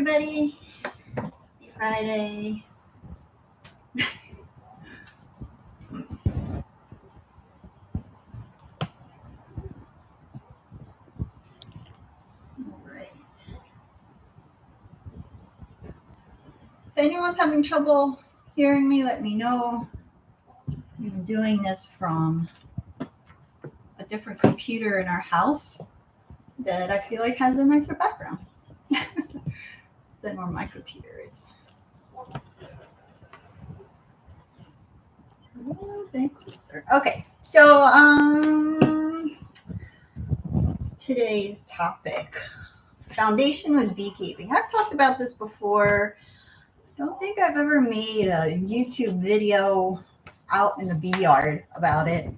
everybody. Happy Friday. All right. If anyone's having trouble hearing me, let me know. I'm doing this from a different computer in our house that I feel like has a nicer background than where my computer is. A little bit closer. Okay, so what's today's topic? Foundationless beekeeping. I've talked about this before. I don't think I've ever made a YouTube video out in the bee yard about it.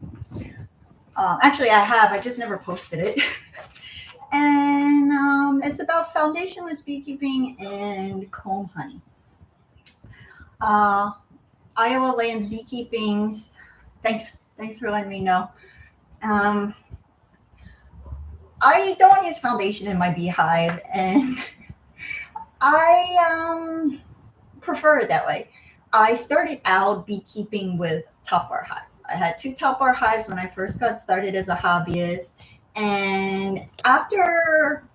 Actually, I have. I just never posted it. And it's about foundationless beekeeping and comb honey. Iowa Lands Beekeepings. Thanks for letting me know. I don't use foundation in my beehive, and I prefer it that way. I started out beekeeping with top bar hives. I had 2 top bar hives when I first got started as a hobbyist. And after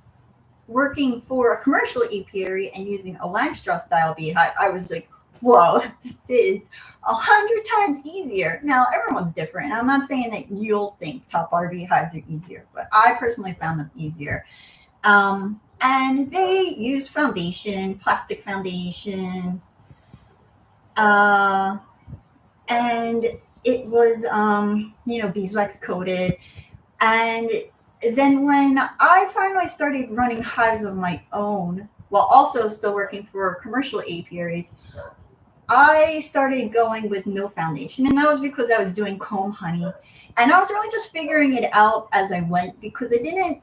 working for a commercial apiary and using a Langstroth style beehive, I was like, whoa, this is 100 times easier. Now, everyone's different. I'm not saying that you'll think top bar beehives are easier, but I personally found them easier. And they used foundation, plastic foundation, and it was, beeswax coated. And then when I finally started running hives of my own, while also still working for commercial apiaries, I started going with no foundation. And that was because I was doing comb honey. And I was really just figuring it out as I went, because I didn't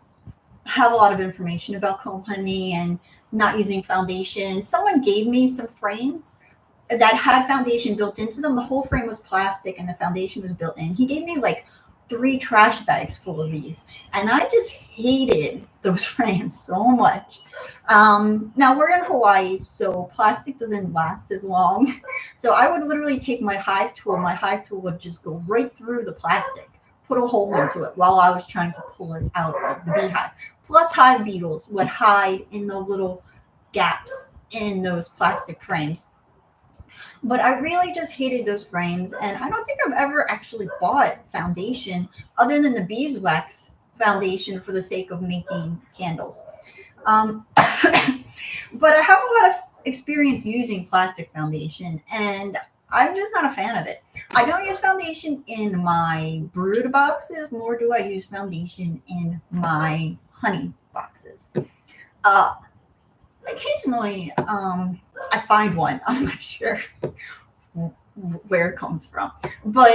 have a lot of information about comb honey and not using foundation. Someone gave me some frames that had foundation built into them. The whole frame was plastic and the foundation was built in. He gave me like 3 trash bags full of these, and I just hated those frames so much. Now we're in Hawaii, so plastic doesn't last as long. So I would literally take my hive tool. My hive tool would just go right through the plastic, put a hole into it while I was trying to pull it out of the beehive. Plus, hive beetles would hide in the little gaps in those plastic frames. But I really just hated those frames, and I don't think I've ever actually bought foundation other than the beeswax foundation for the sake of making candles. But I have a lot of experience using plastic foundation, and I'm just not a fan of it. I don't use foundation in my brood boxes, nor do I use foundation in my honey boxes. Occasionally, I find one. I'm not sure where it comes from. But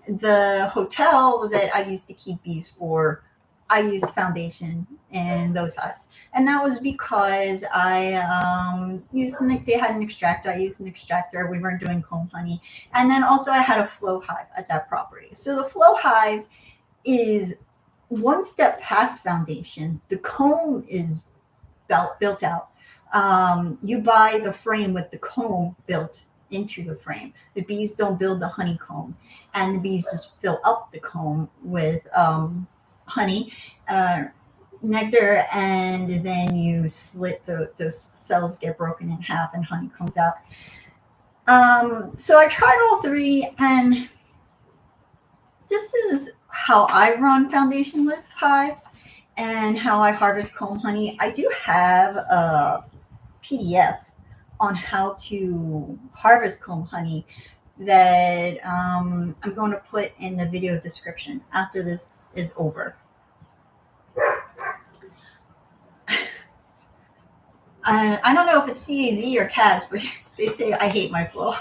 the hotel that I used to keep bees for, I used foundation in those hives. And that was because I they had an extractor. I used an extractor. We weren't doing comb honey. And then also I had a flow hive at that property. So the flow hive is one step past foundation. The comb is built out. You buy the frame with the comb built into the frame. The bees don't build the honeycomb, and the bees just fill up the comb with honey, nectar, and then you slit those cells, get broken in half, and honey comes out. So I tried all 3, and this is how I run foundationless hives and how I harvest comb honey. I do have a PDF on how to harvest comb honey that I'm going to put in the video description after this is over. I don't know if it's CAZ or CAS, but they say I hate my flow.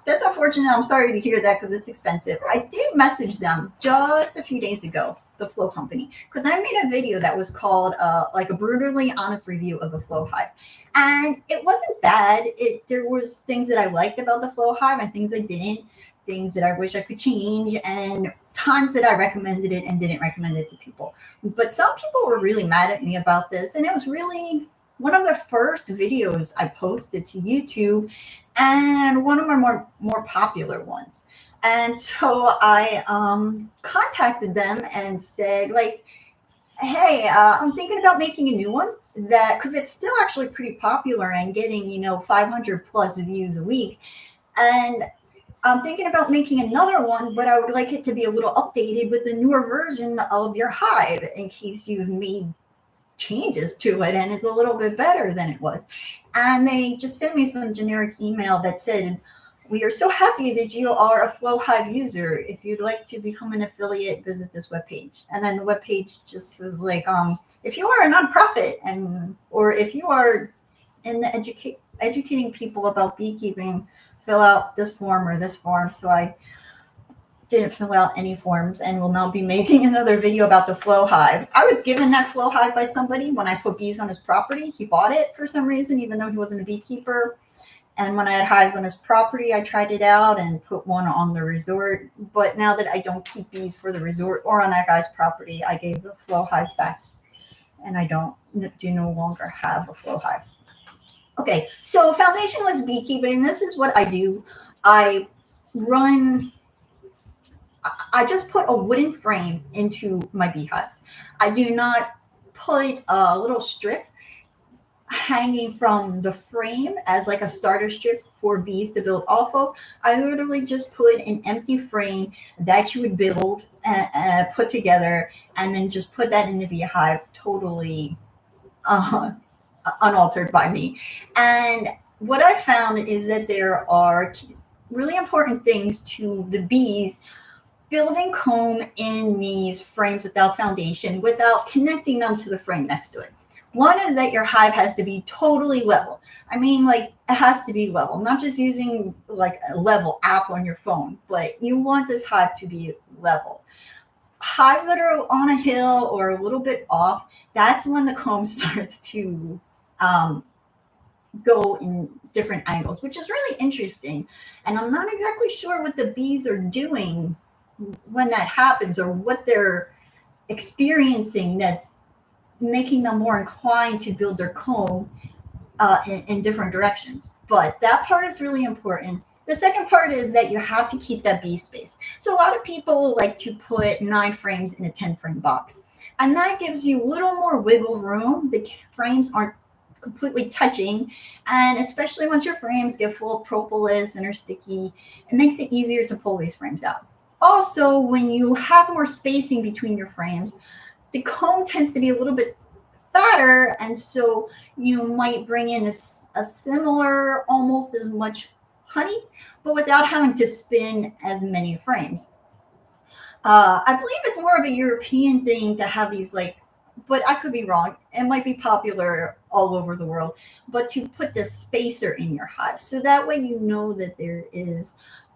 That's unfortunate. I'm sorry to hear that because it's expensive. I did message them just a few days ago, the flow company, because I made a video that was called like a brutally honest review of the flow hive. And it wasn't bad. There was things that I liked about the flow hive and things I didn't, things that I wish I could change, and times that I recommended it and didn't recommend it to people. But some people were really mad at me about this, and it was really one of the first videos I posted to YouTube, and one of my more popular ones. And so I contacted them and said, like, hey, I'm thinking about making a new one, that because it's still actually pretty popular and getting 500 plus views a week, and I'm thinking about making another one, but I would like it to be a little updated with the newer version of your hive in case you've made changes to it and it's a little bit better than it was. And they just sent me some generic email that said, we are so happy that you are a Flow Hive user. If you'd like to become an affiliate, visit this webpage. And then the webpage just was like, if you are a nonprofit, and or if you are in the educating people about beekeeping, fill out this form or this form. So I didn't fill out any forms and will now be making another video about the flow hive. I was given that flow hive by somebody when I put bees on his property. He bought it for some reason, even though he wasn't a beekeeper. And when I had hives on his property, I tried it out and put one on the resort. But now that I don't keep bees for the resort or on that guy's property, I gave the flow hives back, and I do no longer have a flow hive. Okay, so foundationless beekeeping, this is what I do. I run I just put a wooden frame into my beehives. I do not put a little strip hanging from the frame as like a starter strip for bees to build off of. I literally just put an empty frame that you would build and put together, and then just put that in the beehive totally uh, unaltered by me. And what I found is that there are really important things to the bees building comb in these frames without foundation, without connecting them to the frame next to it. One is that your hive has to be totally level. I mean, like, it has to be level, not just using like a level app on your phone, but you want this hive to be level. Hives that are on a hill or a little bit off, that's when the comb starts to um, go in different angles, which is really interesting. And I'm not exactly sure what the bees are doing when that happens, or what they're experiencing that's making them more inclined to build their comb in different directions. But that part is really important. The second part is that you have to keep that bee space. So a lot of people like to put 9 frames in a 10 frame box, and that gives you a little more wiggle room. The frames aren't completely touching, and especially once your frames get full of propolis and are sticky, it makes it easier to pull these frames out. Also, when you have more spacing between your frames, the comb tends to be a little bit fatter, and so you might bring in a similar, almost as much honey, but without having to spin as many frames. I believe it's more of a European thing to have these, like, but I could be wrong. It might be popular all over the world, but to put the spacer in your hive. So that way you know that there is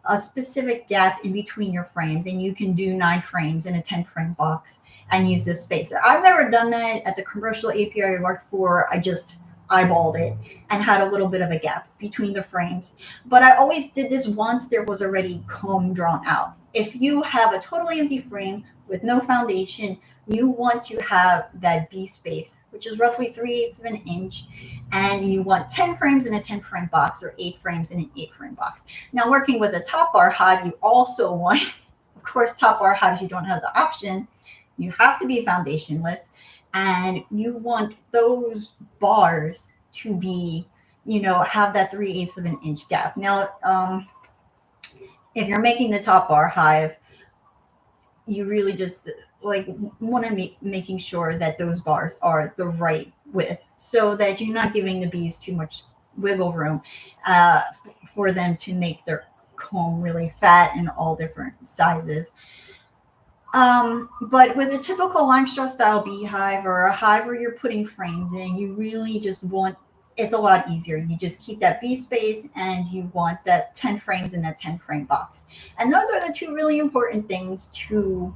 a specific gap in between your frames, and you can do 9 frames in a 10 frame box and use this spacer. I've never done that at the commercial API I worked for. I just eyeballed it and had a little bit of a gap between the frames. But I always did this once there was already comb drawn out. If you have a totally empty frame with no foundation, you want to have that bee space, which is roughly 3/8 of an inch, and you want 10 frames in a 10 frame box, or 8 frames in an 8 frame box. Now, working with a top bar hive, you also want, of course, top bar hives, you don't have the option. You have to be foundationless, and you want those bars to be, have that 3/8 of an inch gap. Now, if you're making the top bar hive, you really just like want to making sure that those bars are the right width, so that you're not giving the bees too much wiggle room uh, for them to make their comb really fat in all different sizes. But with a typical lime straw style beehive, or a hive where you're putting frames in, you really just want, it's a lot easier. You just keep that bee space, and you want that 10 frames in that 10 frame box. And those are the two really important things to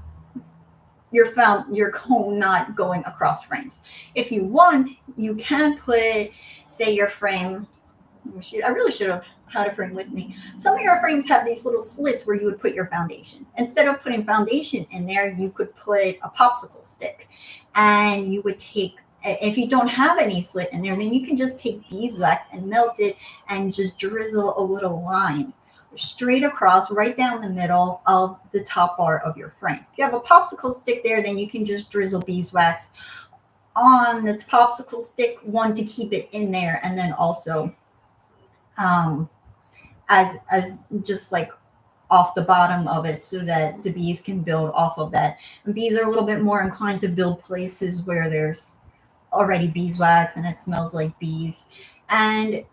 your comb not going across frames. If you want, you can put, say, your frame. I really should have had a frame with me. Some of your frames have these little slits where you would put your foundation. Instead of putting foundation in there, you could put a popsicle stick, and you would take If you don't have any slit in there, then you can just take beeswax and melt it and just drizzle a little line straight across right down the middle of the top bar of your frame. If you have a popsicle stick there, then you can just drizzle beeswax on the popsicle stick, one, to keep it in there, and then also as just like off the bottom of it so that the bees can build off of that. And bees are a little bit more inclined to build places where there's already beeswax and it smells like bees. And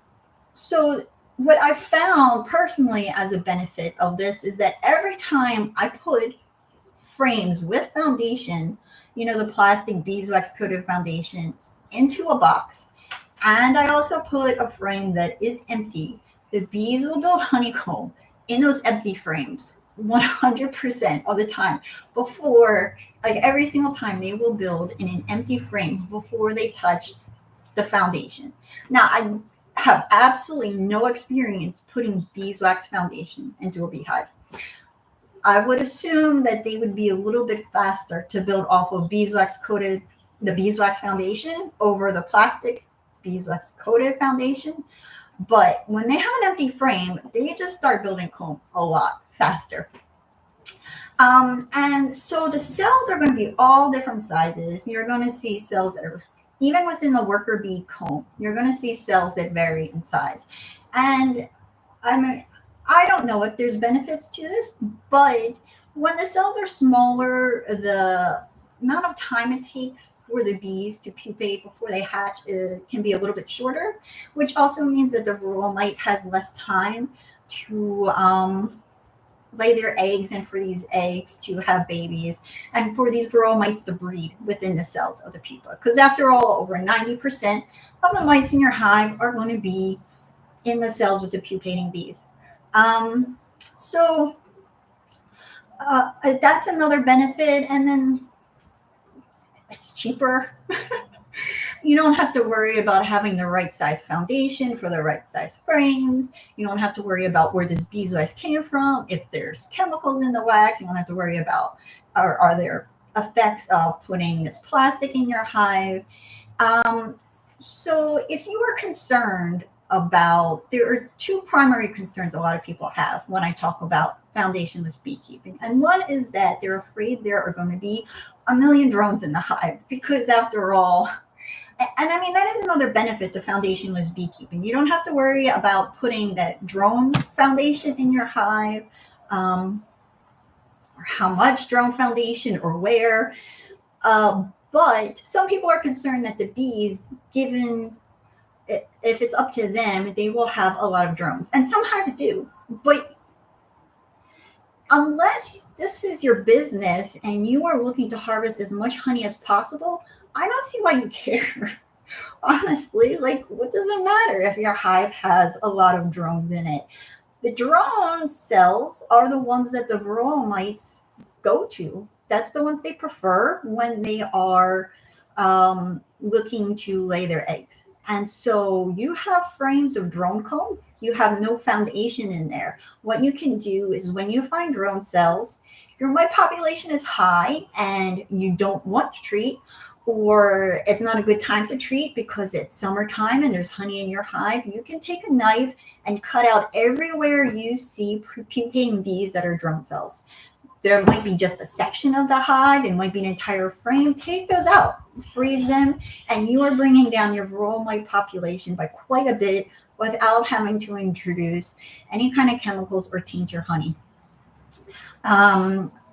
so what I found personally as a benefit of this is that every time I put frames with foundation, the plastic beeswax coated foundation, into a box, and I also put a frame that is empty, the bees will build honeycomb in those empty frames 100% of the time. Before, like every single time, they will build in an empty frame before they touch the foundation. Now, I have absolutely no experience putting beeswax foundation into a beehive. I would assume that they would be a little bit faster to build off of the beeswax foundation over the plastic beeswax coated foundation. But when they have an empty frame, they just start building comb a lot faster. And so the cells are going to be all different sizes. You're going to see cells that are, even within the worker bee comb, you're going to see cells that vary in size. And I don't know if there's benefits to this, but when the cells are smaller, the amount of time it takes for the bees to pupate before they hatch can be a little bit shorter, which also means that the varroa mite has less time to lay their eggs and for these eggs to have babies and for these varroa mites to breed within the cells of the pupa. Because after all, over 90% of the mites in your hive are going to be in the cells with the pupating bees. So that's another benefit. And then it's cheaper. You don't have to worry about having the right size foundation for the right size frames. You don't have to worry about where this beeswax came from. If there's chemicals in the wax, you don't have to worry about are there effects of putting this plastic in your hive. So if you are concerned about, there are two primary concerns a lot of people have when I talk about foundationless beekeeping. And one is that they're afraid there are going to be a million drones in the hive, because after all, and I mean, that is another benefit to foundationless beekeeping. You don't have to worry about putting that drone foundation in your hive, or how much drone foundation or where. But some people are concerned that the bees, given if it's up to them, they will have a lot of drones. And some hives do. But unless this is your business and you are looking to harvest as much honey as possible, I don't see why you care. Honestly, like, what does it matter if your hive has a lot of drones in it? The drone cells are the ones that the varroa mites go to. That's the ones they prefer when they are looking to lay their eggs. And so you have frames of drone comb. You have no foundation in there. What you can do is, when you find drone cells, if your mite population is high and you don't want to treat, or it's not a good time to treat because it's summertime and there's honey in your hive, you can take a knife and cut out everywhere you see pupating bees that are drone cells. There might be just a section of the hive, it might be an entire frame. Take those out, freeze them, and you are bringing down your varroa mite population by quite a bit without having to introduce any kind of chemicals or taint your honey.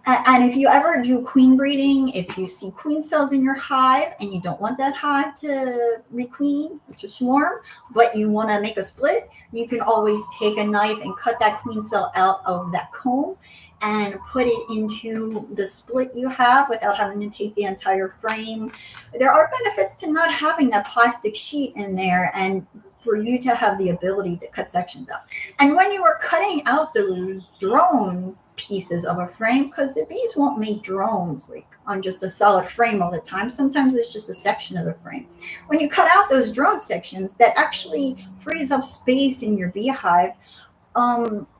And if you ever do queen breeding, if you see queen cells in your hive and you don't want that hive to requeen, which is swarm, but you want to make a split, you can always take a knife and cut that queen cell out of that comb and put it into the split you have without having to take the entire frame. There are benefits to not having that plastic sheet in there and for you to have the ability to cut sections out. And when you are cutting out those drone pieces of a frame, because the bees won't make drones like on just a solid frame all the time. Sometimes it's just a section of the frame. When you cut out those drone sections, that actually frees up space in your beehive,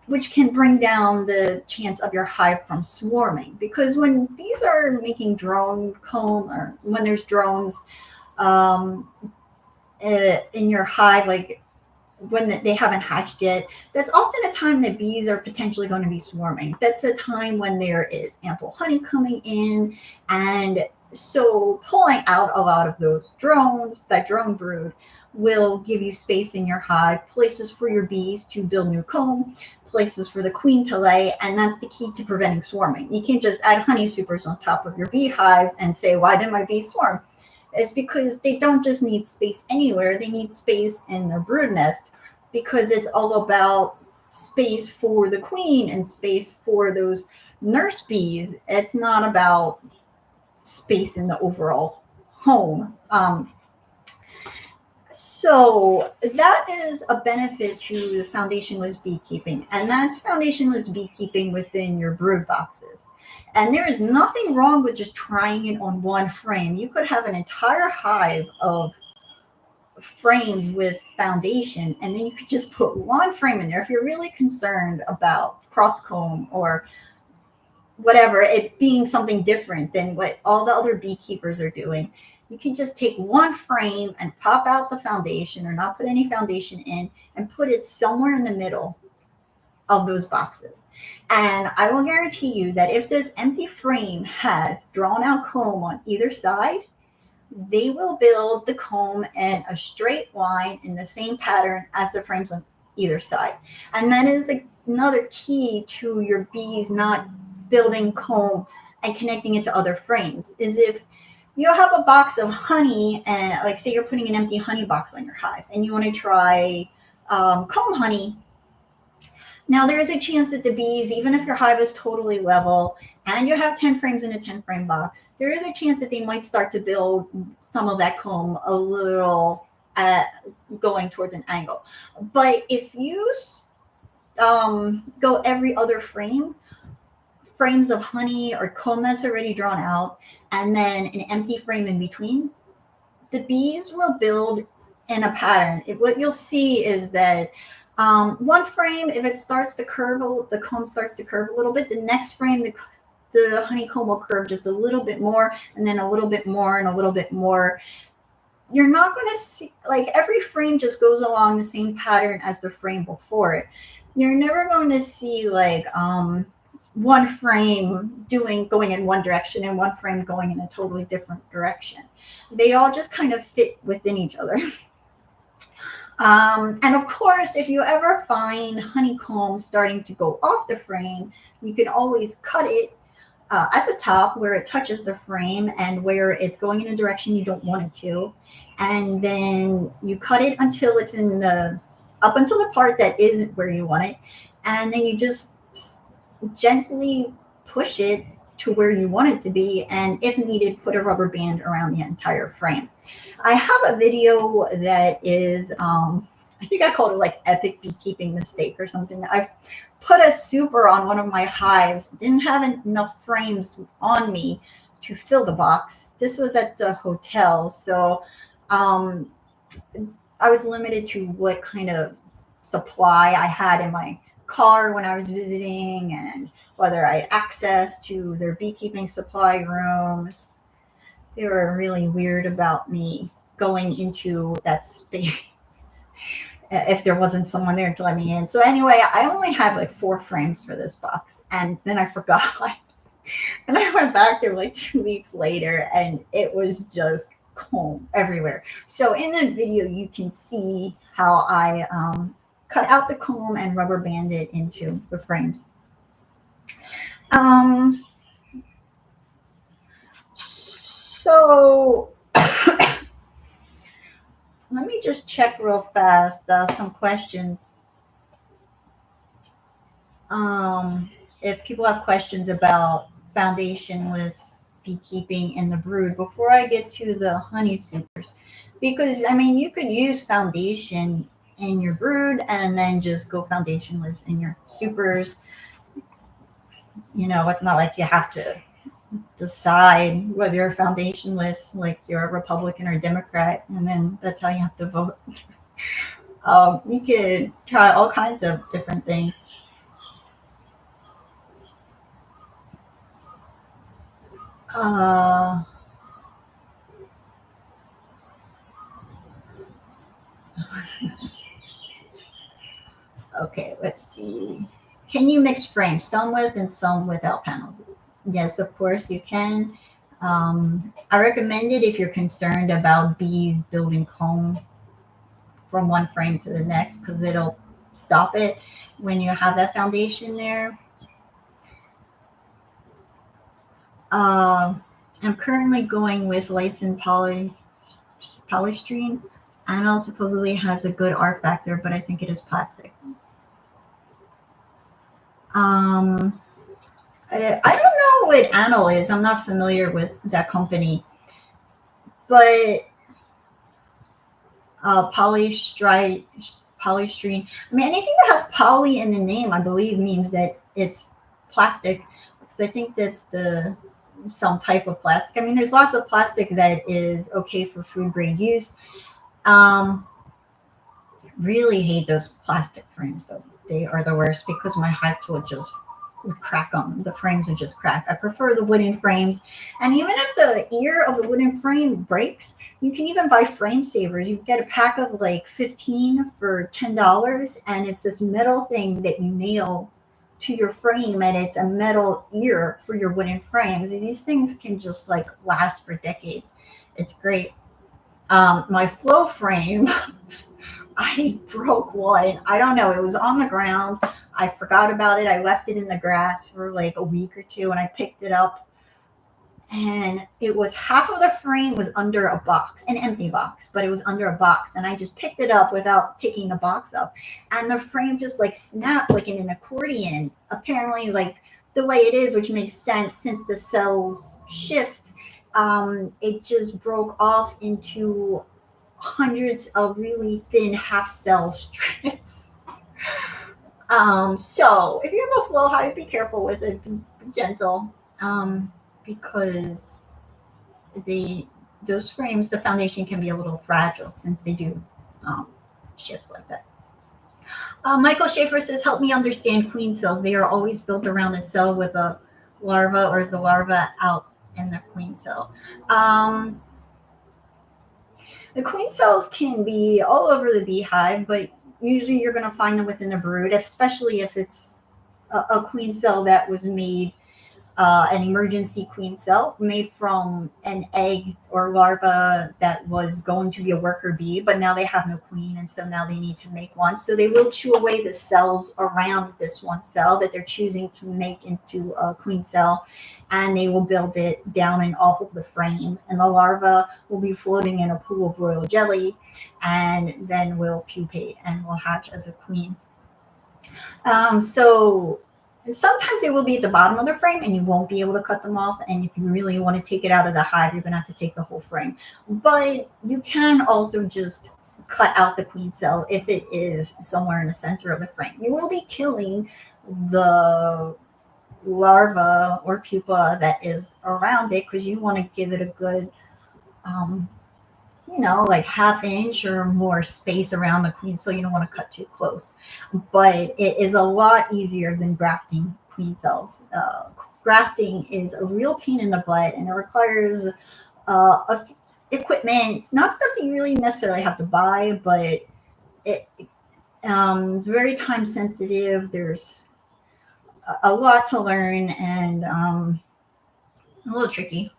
which can bring down the chance of your hive from swarming. Because when bees are making drone comb, or when there's drones, um, in your hive, like when they haven't hatched yet, that's often a time that bees are potentially going to be swarming. That's a time when there is ample honey coming in. And so pulling out a lot of those drones, that drone brood, will give you space in your hive, places for your bees to build new comb, places for the queen to lay. And that's the key to preventing swarming. You can't just add honey supers on top of your beehive and say, why didn't my bees swarm? It's because they don't just need space anywhere, they need space in their brood nest, because it's all about space for the queen and space for those nurse bees. It's not about space in the overall home. So that is a benefit to the foundationless beekeeping, and that's foundationless beekeeping within your brood boxes. And there is nothing wrong with just trying it on one frame. You could have an entire hive of frames with foundation, and then you could just put one frame in there. If you're really concerned about cross comb or whatever, it being something different than what all the other beekeepers are doing, you can just take one frame and pop out the foundation or not put any foundation in and put it somewhere in the middle of those boxes. And I will guarantee you that if this empty frame has drawn out comb on either side, they will build the comb in a straight line in the same pattern as the frames on either side. And that is another key to your bees not building comb and connecting it to other frames, is if you have a box of honey, and like say you're putting an empty honey box on your hive and you want to try comb honey. Now there is a chance that the bees, even if your hive is totally level and you have 10 frames in a 10 frame box, there is a chance that they might start to build some of that comb a little going towards an angle. But if you go every other frames of honey or comb that's already drawn out, and then an empty frame in between, the bees will build in a pattern. What you'll see is that one frame, if it starts to curve, the comb starts to curve a little bit. The next frame, the honeycomb will curve just a little bit more, and then a little bit more, and a little bit more. You're not going to see, like, every frame just goes along the same pattern as the frame before it. You're never going to see like one frame going in one direction and one frame going in a totally different direction. They all just kind of fit within each other. And of course, if you ever find honeycomb starting to go off the frame, you can always cut it at the top where it touches the frame and where it's going in a direction you don't want it to. And then you cut it until it's up until the part that isn't where you want it. And then you just gently push it to where you want it to be, and if needed, put a rubber band around the entire frame. I have a video that is, I think I called it like epic beekeeping mistake or something. I've put a super on one of my hives, didn't have enough frames on me to fill the box. This was at the hotel, so I was limited to what kind of supply I had in my car when I was visiting, and whether I had access to their beekeeping supply rooms. They were really weird about me going into that space if there wasn't someone there to let me in. So anyway, I only had like 4 frames for this box, and then I forgot. And I went back there like 2 weeks later, and it was just comb everywhere. So in that video, you can see how I cut out the comb and rubber band it into the frames. So let me just check real fast some questions. If people have questions about foundationless beekeeping in the brood before I get to the honey supers, because I mean you could use foundation in your brood and then just go foundationless in your supers. You know, it's not like you have to decide whether you're foundationless, like you're a Republican or Democrat, and then that's how you have to vote. You could try all kinds of different things. Uh, let's see. Can you mix frames, some with and some without panels? Yes, of course you can. I recommend it if you're concerned about bees building comb from one frame to the next, because it'll stop it when you have that foundation there. I'm currently going with licensed polystyrene. Anil supposedly has a good R factor, but I think it is plastic. I don't know what Anil is. I'm not familiar with that company, but polystyrene. I mean, anything that has poly in the name, I believe, means that it's plastic. Because I think that's some type of plastic. I mean, there's lots of plastic that is okay for food grade use. Really hate those plastic frames though. They are the worst because my hive tool just would crack them. The frames would just crack. I prefer the wooden frames. And even if the ear of the wooden frame breaks, you can even buy frame savers. You get a pack of like 15 for $10, and it's this metal thing that you nail to your frame, and it's a metal ear for your wooden frames. These things can just like last for decades. It's great. My flow frame, I broke one. I don't know. It was on the ground. I forgot about it. I left it in the grass for like a week or two, and I picked it up, and it was half of the frame was under a box, an empty box, but it was under a box. And I just picked it up without taking the box up, and the frame just like snapped like in an accordion, apparently like the way it is, which makes sense since the cells shift. It just broke off into hundreds of really thin half cell strips. So if you have a flow hive, be careful with it, be gentle, because those frames, the foundation can be a little fragile since they do shift like that. Michael Schaefer says, help me understand queen cells. They are always built around a cell with a larva, or is the larva out in the queen cell? The queen cells can be all over the beehive, but usually you're going to find them within the brood, especially if it's a queen cell that was made, an emergency queen cell made from an egg or larva that was going to be a worker bee, but now they have no queen, and so now they need to make one. So they will chew away the cells around this one cell that they're choosing to make into a queen cell, and they will build it down and off of the frame. And the larva will be floating in a pool of royal jelly, and then will pupate and will hatch as a queen. So sometimes they will be at the bottom of the frame, and you won't be able to cut them off. And if you really want to take it out of the hive, you're going to have to take the whole frame. But you can also just cut out the queen cell if it is somewhere in the center of the frame. You will be killing the larva or pupa that is around it, because you want to give it a good, like ½ inch or more space around the queen, so you don't want to cut too close. But it is a lot easier than grafting queen cells. Grafting is a real pain in the butt, and it requires equipment, not stuff that you really necessarily have to buy, but it's very time sensitive. There's a lot to learn, and a little tricky.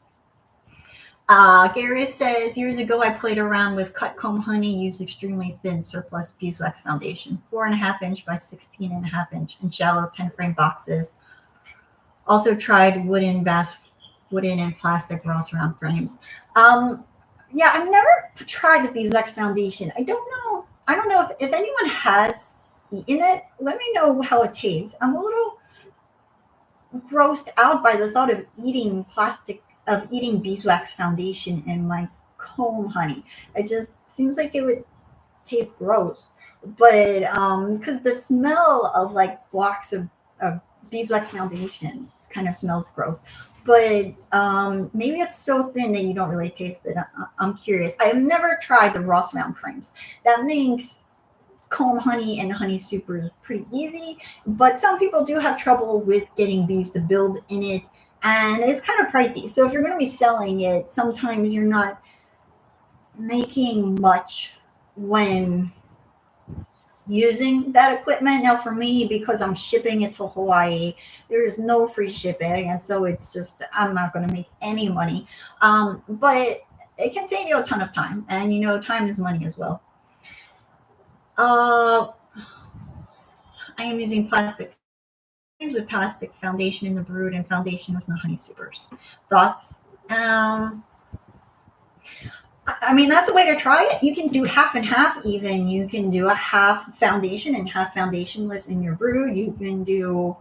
Gary says, years ago I played around with cut comb honey, used extremely thin surplus beeswax foundation, 4.5-inch by 16.5-inch, and shallow 10-frame boxes. Also tried wooden and plastic raw surround frames. Yeah, I've never tried the beeswax foundation. I don't know if anyone has eaten it. Let me know how it tastes. I'm a little grossed out by the thought of eating beeswax foundation in my comb honey. It just seems like it would taste gross. But because the smell of like blocks of beeswax foundation kind of smells gross. But maybe it's so thin that you don't really taste it. I'm curious. I have never tried the raw surround frames. That makes comb honey and honey super pretty easy, but some people do have trouble with getting bees to build in it, and it's kind of pricey. So if you're going to be selling it, sometimes you're not making much when using that equipment. Now, for me, because I'm shipping it to Hawaii, there is no free shipping. And so it's just, I'm not going to make any money. But it can save you a ton of time. And, time is money as well. Uh, I am using plastic with plastic foundation in the brood and foundationless in the honey supers. Thoughts? Um, I mean, that's a way to try it. You can do half and half even. You can do a half foundation and half foundationless in your brood. You can do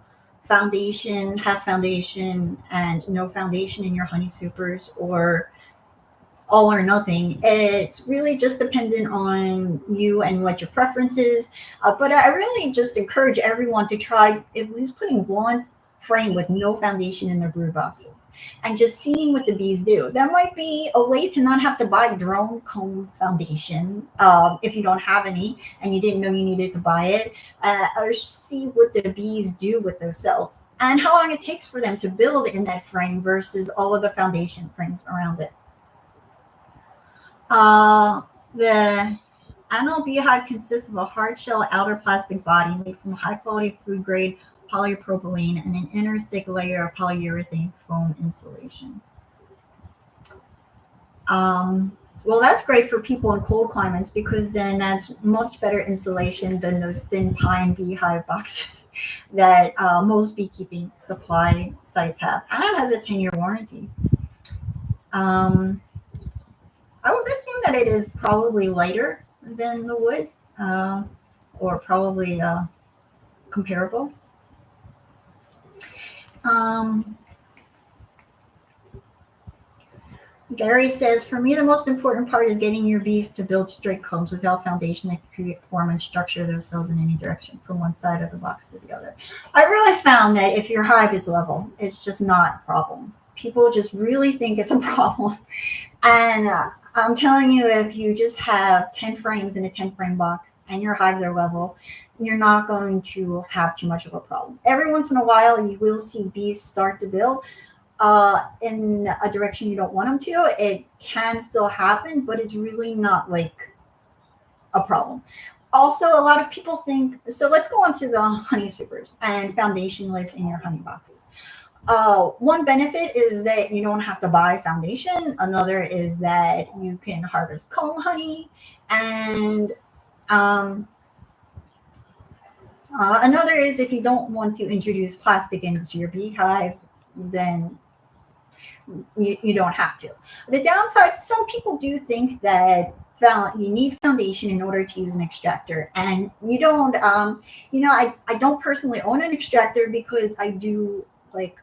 foundation, half foundation, and no foundation in your honey supers, or all or nothing. It's really just dependent on you and what your preference is. But I really just encourage everyone to try at least putting one frame with no foundation in their brood boxes and just seeing what the bees do. That might be a way to not have to buy drone comb foundation if you don't have any and you didn't know you needed to buy it, or see what the bees do with those cells and how long it takes for them to build in that frame versus all of the foundation frames around it. The annual beehive consists of a hard shell outer plastic body made from high quality food grade polypropylene and an inner thick layer of polyurethane foam insulation. Well, that's great for people in cold climates because then that's much better insulation than those thin pine beehive boxes that most beekeeping supply sites have, and has a 10-year warranty. I would assume that it is probably lighter than the wood, or probably comparable. Gary says, for me, the most important part is getting your bees to build straight combs without foundation that can create form and structure those cells in any direction from one side of the box to the other. I really found that if your hive is level, it's just not a problem. People just really think it's a problem. And I'm telling you, if you just have 10 frames in a 10 frame box and your hives are level, you're not going to have too much of a problem. Every once in a while, you will see bees start to build in a direction you don't want them to. It can still happen, but it's really not like a problem. Also, a lot of people think, so let's go on to the honey supers and foundationless in your honey boxes. One benefit is that you don't have to buy foundation. Another is that you can harvest comb honey. And another is if you don't want to introduce plastic into your beehive, then you don't have to. The downside, some people do think that you need foundation in order to use an extractor, and you don't. I don't personally own an extractor because I do like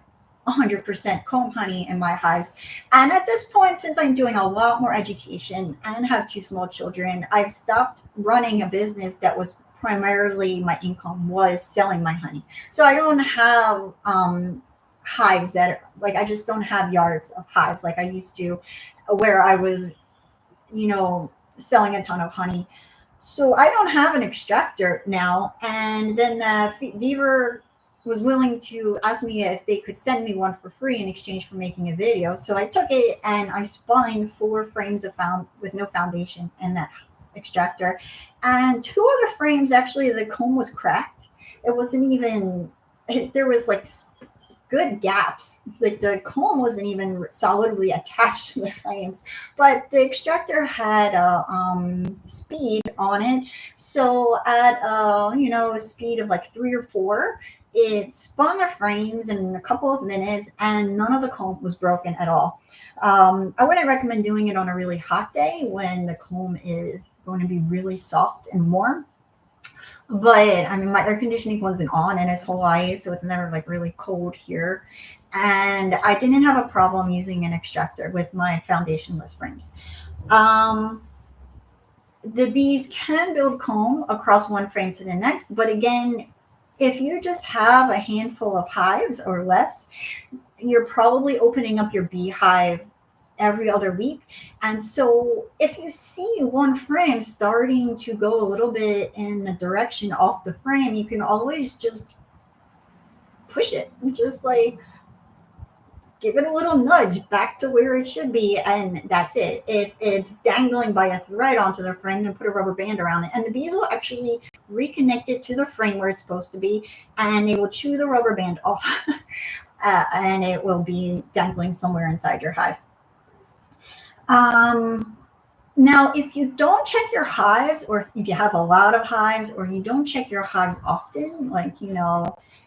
100% comb honey in my hives. And at this point, since I'm doing a lot more education and have 2 small children, I've stopped running a business that was primarily my income was selling my honey. So I don't have hives that like, I just don't have yards of hives like I used to, where I was, selling a ton of honey. So I don't have an extractor now. And then Beaver was willing to ask me if they could send me one for free in exchange for making a video. So I took it and I spun 4 frames with no foundation in that extractor. And 2 other frames, actually, the comb was cracked. It wasn't even, there was like good gaps. Like the comb wasn't even solidly attached to the frames, but the extractor had a speed on it. So at a speed of like 3 or 4, it spun the frames in a couple of minutes, and none of the comb was broken at all. I wouldn't recommend doing it on a really hot day when the comb is going to be really soft and warm. But I mean, my air conditioning wasn't on, and it's Hawaii, so it's never like really cold here. And I didn't have a problem using an extractor with my foundationless frames. The bees can build comb across one frame to the next, but again, if you just have a handful of hives or less, you're probably opening up your beehive every other week. And so if you see one frame starting to go a little bit in a direction off the frame, you can always just push it. Just like give it a little nudge back to where it should be, and that's it. If it's dangling by a thread onto the frame, then put a rubber band around it, and the bees will actually reconnect it to the frame where it's supposed to be, and they will chew the rubber band off, and it will be dangling somewhere inside your hive. Now, if you don't check your hives, or if you have a lot of hives, or you don't check your hives often, like,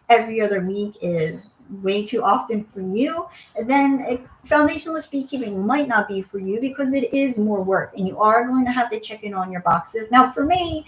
every other week is way too often for you, then foundationless beekeeping might not be for you, because it is more work and you are going to have to check in on your boxes. Now, for me,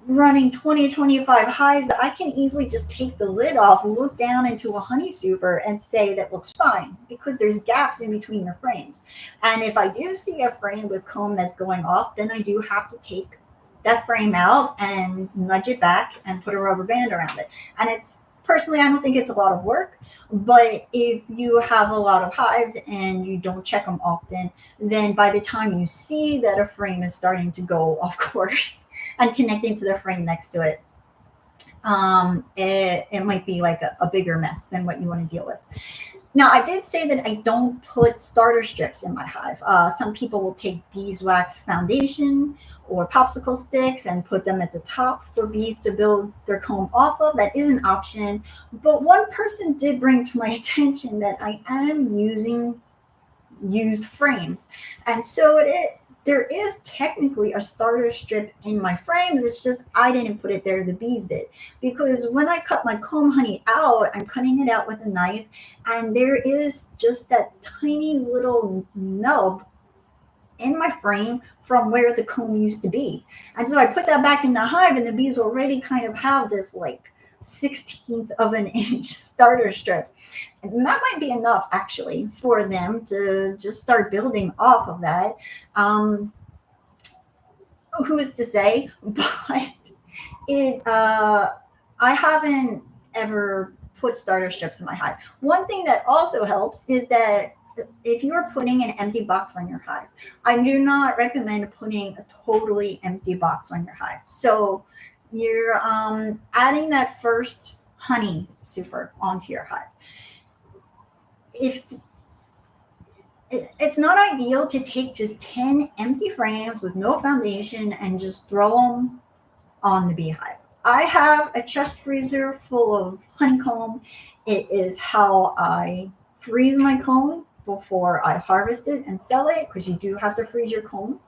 running 20, 25 hives, I can easily just take the lid off, look down into a honey super, and say that looks fine, because there's gaps in between the frames. And if I do see a frame with comb that's going off, then I do have to take that frame out and nudge it back and put a rubber band around it. And it's personally, I don't think it's a lot of work, but if you have a lot of hives and you don't check them often, then by the time you see that a frame is starting to go off course and connecting to the frame next to it, it might be like a bigger mess than what you want to deal with. Now, I did say that I don't put starter strips in my hive. Some people will take beeswax foundation or popsicle sticks and put them at the top for bees to build their comb off of. That is an option. But one person did bring to my attention that I am using used frames. And so there is technically a starter strip in my frames. It's just I didn't put it there, the bees did. Because when I cut my comb honey out, I'm cutting it out with a knife, and there is just that tiny little nub in my frame from where the comb used to be. And so I put that back in the hive, and the bees already kind of have this like 1/16 of an inch starter strip. And that might be enough actually for them to just start building off of that. Who is to say? But I haven't ever put starter strips in my hive. One thing that also helps is that if you're putting an empty box on your hive, I do not recommend putting a totally empty box on your hive. So you're adding that first honey super onto your hive. If it's not ideal to take just 10 empty frames with no foundation and just throw them on the beehive. I have a chest freezer full of honeycomb. It is how I freeze my comb before I harvest it and sell it, because you do have to freeze your comb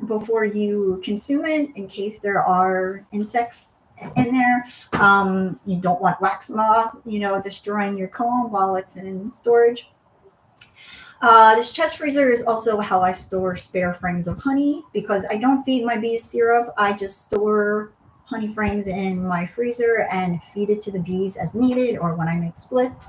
before you consume it, in case there are insects in there. You don't want wax moth, destroying your comb while it's in storage. This chest freezer is also how I store spare frames of honey, because I don't feed my bees syrup. I just store honey frames in my freezer and feed it to the bees as needed, or when I make splits.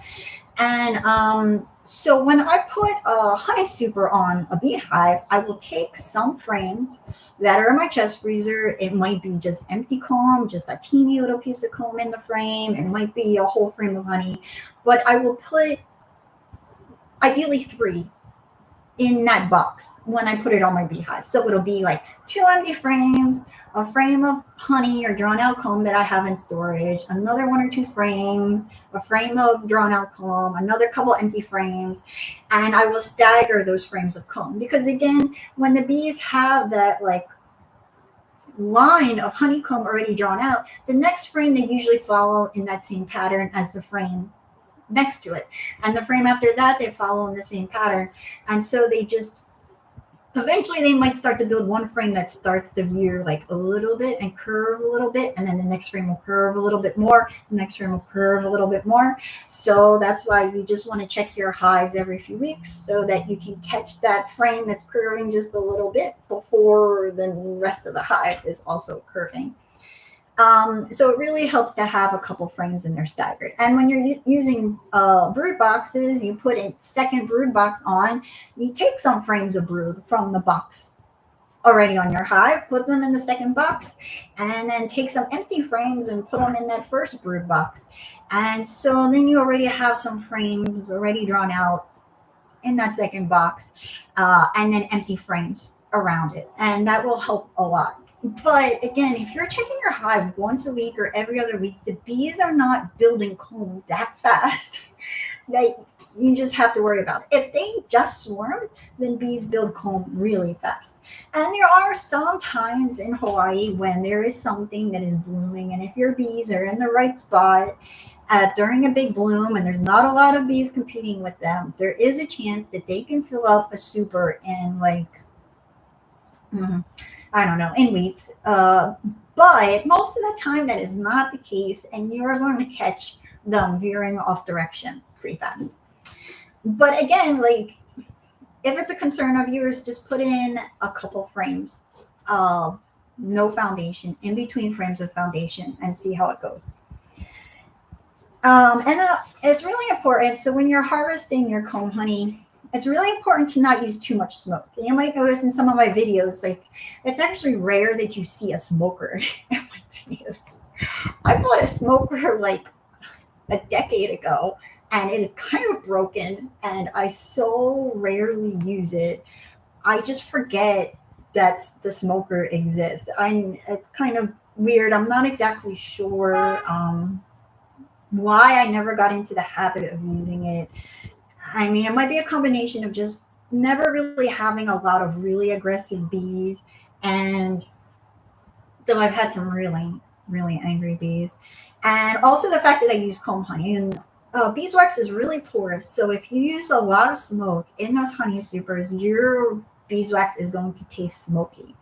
And so when I put a honey super on a beehive, I will take some frames that are in my chest freezer. It might be just empty comb, just a teeny little piece of comb in the frame. It might be a whole frame of honey, but I will put ideally 3 in that box when I put it on my beehive. So it'll be like 2 empty frames, a frame of honey or drawn out comb that I have in storage, another 1 or 2 frames, a frame of drawn out comb, another couple empty frames, and I will stagger those frames of comb, because again, when the bees have that like line of honeycomb already drawn out, the next frame they usually follow in that same pattern as the frame next to it, and the frame after that they follow in the same pattern. And so they just eventually they might start to build one frame that starts to veer like a little bit and curve a little bit, and then the next frame will curve a little bit more, the next frame will curve a little bit more. So that's why you just want to check your hives every few weeks, so that you can catch that frame that's curving just a little bit before the rest of the hive is also curving. So it really helps to have a couple frames in there staggered. And when you're using brood boxes, you put a second brood box on, you take some frames of brood from the box already on your hive, put them in the second box, and then take some empty frames and put them in that first brood box. And so then you already have some frames already drawn out in that second box, and then empty frames around it. And that will help a lot. But again, if you're checking your hive once a week or every other week, the bees are not building comb that fast. They, you just have to worry about it. If they just swarm, then bees build comb really fast. And there are some times in Hawaii when there is something that is blooming, and if your bees are in the right spot during a big bloom and there's not a lot of bees competing with them, there is a chance that they can fill up a super in like, mm, I don't know, in weeks. But most of the time, that is not the case, and you're going to catch them veering off direction pretty fast. But again, like if it's a concern of yours, just put in a couple frames of no foundation in between frames of foundation and see how it goes. And it's really important. So when you're harvesting your comb honey, it's really important to not use too much smoke. You might notice in some of my videos, like it's actually rare that you see a smoker in my videos. I bought a smoker like a decade ago, and it is kind of broken, and I so rarely use it. I just forget that the smoker exists. It's kind of weird. I'm not exactly sure why I never got into the habit of using it. I mean, it might be a combination of just never really having a lot of really aggressive bees, and though I've had some really, really angry bees, and also the fact that I use comb honey. And beeswax is really porous, so if you use a lot of smoke in those honey supers, your beeswax is going to taste smoky.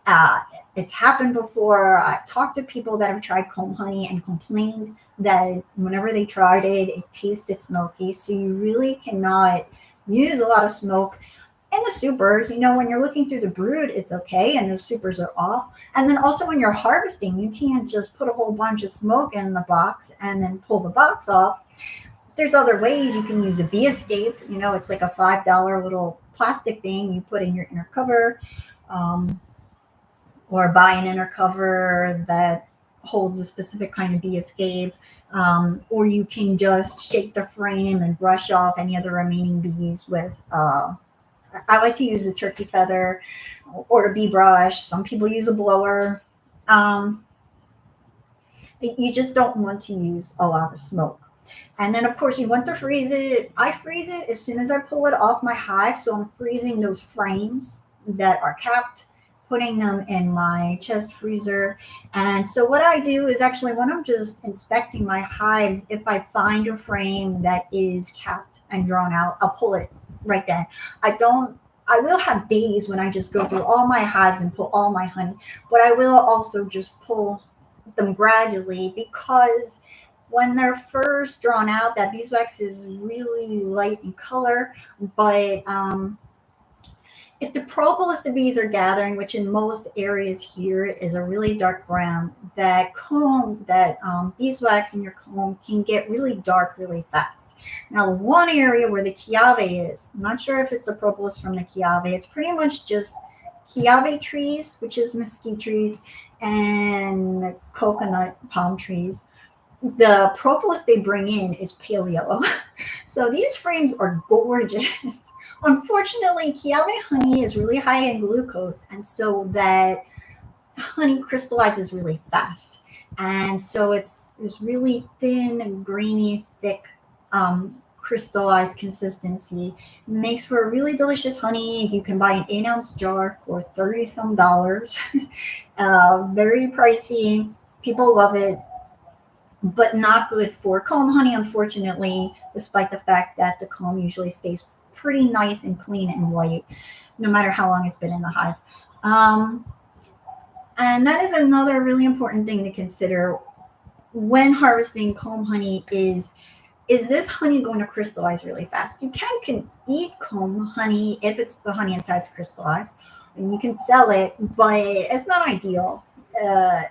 Uh, it's happened before. I've talked to people that have tried comb honey and complained that whenever they tried it, it tasted smoky. So you really cannot use a lot of smoke in the supers. When you're looking through the brood, it's okay, and those supers are off. And then also when you're harvesting, you can't just put a whole bunch of smoke in the box and then pull the box off. There's other ways. You can use a bee escape. It's like a $5 little plastic thing you put in your inner cover, um, or buy an inner cover that holds a specific kind of bee escape. Or you can just shake the frame and brush off any of the remaining bees with I like to use a turkey feather or a bee brush. Some people use a blower. Um, you just don't want to use a lot of smoke. And then, of course, you want to freeze it. I freeze it as soon as I pull it off my hive. So I'm freezing those frames that are capped, putting them in my chest freezer. And so what I do is actually when I'm just inspecting my hives, if I find a frame that is capped and drawn out, I'll pull it right then. I will have days when I just go through all my hives and pull all my honey, but I will also just pull them gradually, because when they're first drawn out, that beeswax is really light in color. But if the propolis the bees are gathering, which in most areas here is a really dark brown, that comb, that beeswax in your comb can get really dark really fast. Now, one area where the kiave is, I'm not sure if it's a propolis from the kiave, it's pretty much just kiave trees, which is mesquite trees, and coconut palm trees. The propolis they bring in is pale yellow. So these frames are gorgeous. Unfortunately, kiave honey is really high in glucose, and so that honey crystallizes really fast. And so it's this really thin, grainy, thick, crystallized consistency. Makes for a really delicious honey. You can buy an 8-ounce jar for 30 some dollars. Very pricey. People love it, but not good for comb honey, unfortunately, despite the fact that the comb usually stays pretty nice and clean and white, no matter how long it's been in the hive. Um, and that is another really important thing to consider when harvesting comb honey is this honey going to crystallize really fast? You can eat comb honey if it's the honey inside's crystallized, and you can sell it, but it's not ideal. Uh,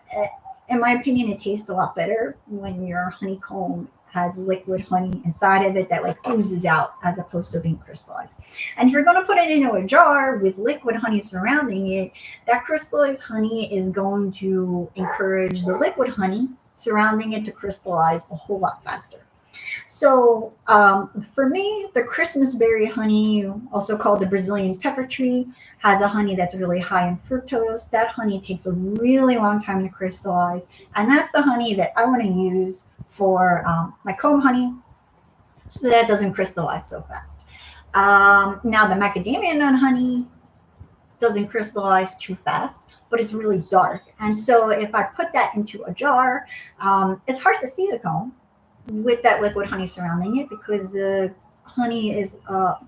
in my opinion, it tastes a lot better when your honeycomb has liquid honey inside of it that like oozes out as opposed to being crystallized. And if you're going to put it into a jar with liquid honey surrounding it, that crystallized honey is going to encourage the liquid honey surrounding it to crystallize a whole lot faster. So for me, the Christmas berry honey, also called the Brazilian pepper tree, has a honey that's really high in fructose. That honey takes a really long time to crystallize. And that's the honey that I want to use for my comb honey. so that it doesn't crystallize so fast. Now the macadamia nut honey doesn't crystallize too fast, but it's really dark. And so if I put that into a jar, it's hard to see the comb with that liquid honey surrounding it because the honey is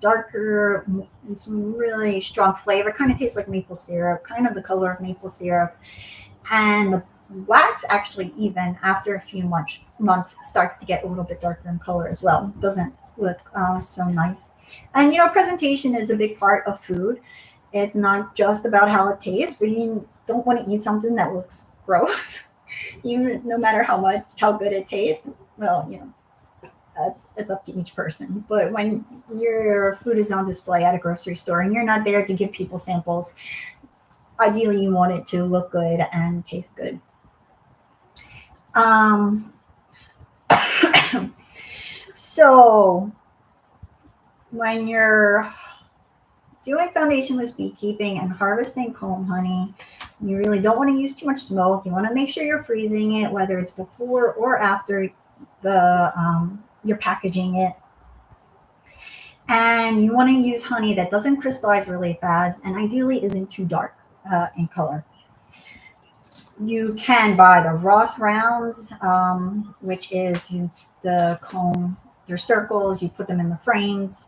darker. It's really strong flavor. Kind of tastes like maple syrup, kind of the color of maple syrup. And the wax actually, even after a few months, starts to get a little bit darker in color as well. It doesn't look so nice. And presentation is a big part of food. It's not just about how it tastes, but you don't want to eat something that looks gross, even no matter how good it tastes. Well, that's it's up to each person. But when your food is on display at a grocery store and you're not there to give people samples, ideally you want it to look good and taste good. Um, so when you're doing foundationless beekeeping and harvesting comb honey, you really don't want to use too much smoke. You want to make sure you're freezing it, whether it's before or after you're packaging it. And you want to use honey that doesn't crystallize really fast and ideally isn't too dark in color. You can buy the Ross rounds, which is the comb, they're circles, you put them in the frames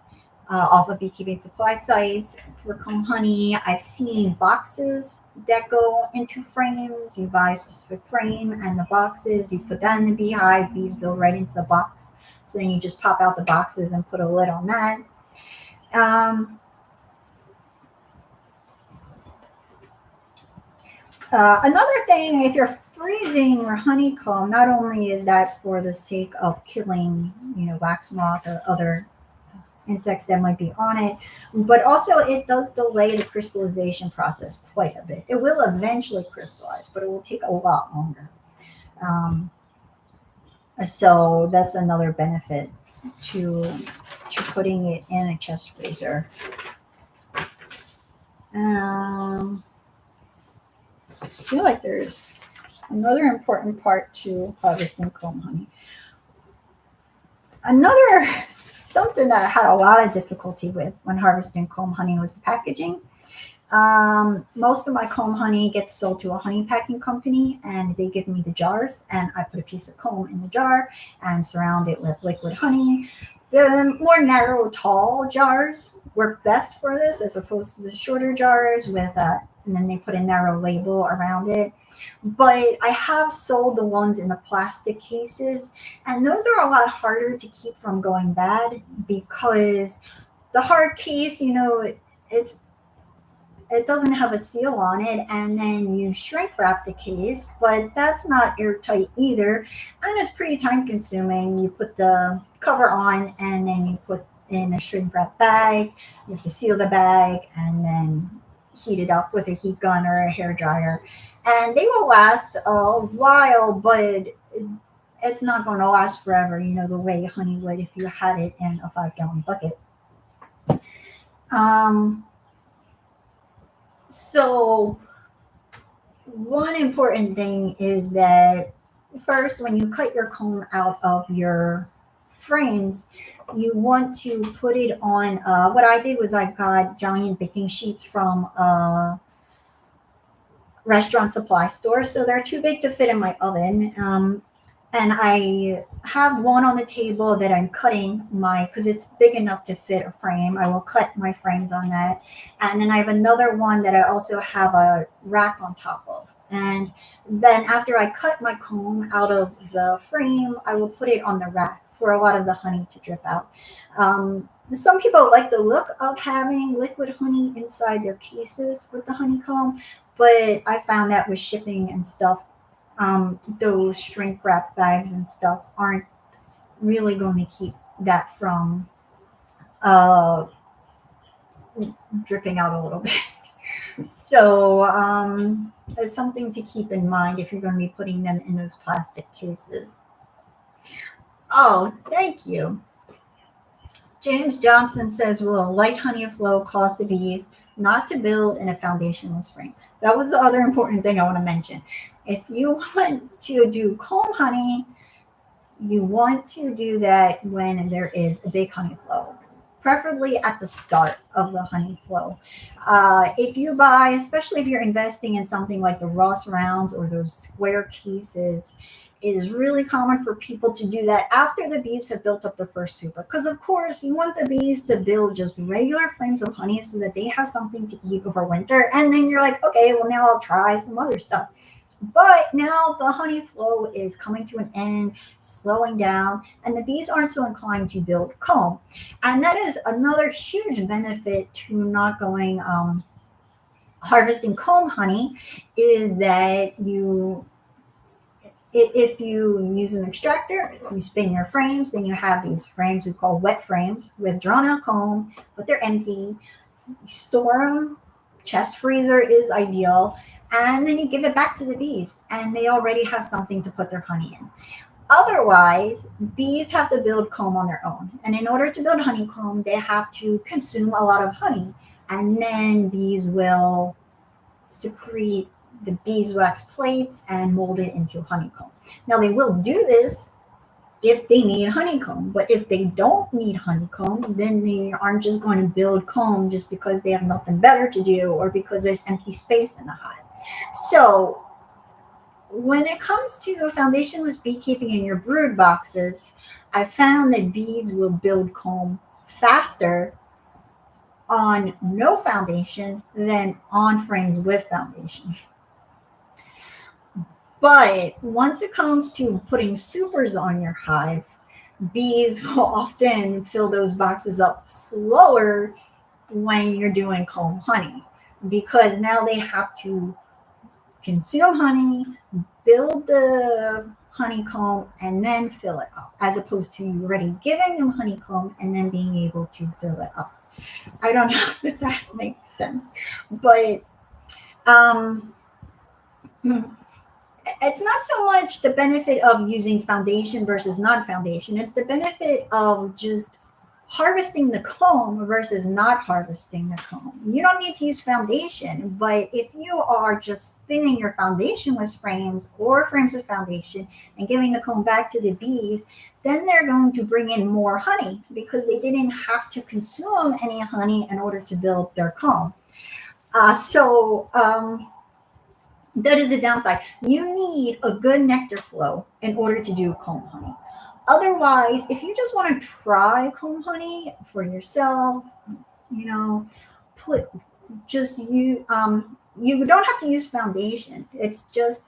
off of beekeeping supply sites for comb honey. I've seen boxes that go into frames. You buy a specific frame and the boxes, you put that in the beehive, bees build right into the box. So then you just pop out the boxes and put a lid on that. Another thing, if you're freezing your honeycomb, not only is that for the sake of killing, wax moth or other insects that might be on it, but also it does delay the crystallization process quite a bit. It will eventually crystallize, but it will take a lot longer. So that's another benefit to putting it in a chest freezer. I feel like there's another important part to harvesting comb honey. Something that I had a lot of difficulty with when harvesting comb honey was the packaging. Most of my comb honey gets sold to a honey packing company, and they give me the jars, and I put a piece of comb in the jar and surround it with liquid honey. The more narrow, tall jars work best for this, as opposed to the shorter jars and then they put a narrow label around it. But I have sold the ones in the plastic cases, and those are a lot harder to keep from going bad because the hard case, it doesn't have a seal on it, and then you shrink wrap the case, but that's not airtight either, and it's pretty time consuming. You put the cover on and then you put in a shrink wrap bag. You have to seal the bag and then heat it up with a heat gun or a hair dryer, and they will last a while, but it's not going to last forever, the way honey would if you had it in a 5-gallon bucket. So one important thing is that first, when you cut your comb out of your frames, you want to put it on. What I did was I got giant baking sheets from a restaurant supply store. So they're too big to fit in my oven. And I have one on the table that I'm cutting because it's big enough to fit a frame. I will cut my frames on that. And then I have another one that I also have a rack on top of. And then after I cut my comb out of the frame, I will put it on the rack for a lot of the honey to drip out. Some people like the look of having liquid honey inside their cases with the honeycomb, but I found that with shipping and stuff, those shrink wrap bags and stuff aren't really going to keep that from dripping out a little bit. So it's something to keep in mind if you're going to be putting them in those plastic cases. Oh, thank you. James Johnson says, will a light honey flow cause the bees not to build in a foundationless frame? That was the other important thing I want to mention. If you want to do comb honey, You want to do that when there is a big honey flow, preferably at the start of the honey flow. If you buy, especially if you're investing in something like the Ross rounds or those square cases, it is really common for people to do that after the bees have built up the first super. Because, of course, you want the bees to build just regular frames of honey so that they have something to eat over winter. And then you're like, okay, well, now I'll try some other stuff. But now the honey flow is coming to an end, slowing down, and the bees aren't so inclined to build comb. And that is another huge benefit to not going harvesting comb honey, is that if you use an extractor, you spin your frames, then you have these frames we call wet frames with drawn out comb, but they're empty. You store them. Chest freezer is ideal. And then you give it back to the bees, and they already have something to put their honey in. Otherwise, bees have to build comb on their own. And in order to build honeycomb, they have to consume a lot of honey. And then bees will secrete the beeswax plates and mold it into honeycomb. Now, they will do this if they need honeycomb, but if they don't need honeycomb, then they aren't just going to build comb just because they have nothing better to do or because there's empty space in the hive. So when it comes to foundationless beekeeping in your brood boxes, I found that bees will build comb faster on no foundation than on frames with foundation. But once it comes to putting supers on your hive, bees will often fill those boxes up slower when you're doing comb honey, because now they have to consume honey, build the honeycomb, and then fill it up, as opposed to you already giving them honeycomb and then being able to fill it up. I don't know if that makes sense, but it's not so much the benefit of using foundation versus non-foundation. It's the benefit of just harvesting the comb versus not harvesting the comb. You don't need to use foundation, but if you are just spinning your foundationless frames or frames with foundation and giving the comb back to the bees, then they're going to bring in more honey because they didn't have to consume any honey in order to build their comb. That is a downside. You need a good nectar flow in order to do comb honey. Otherwise, if you just want to try comb honey for yourself, put just you don't have to use foundation. It's just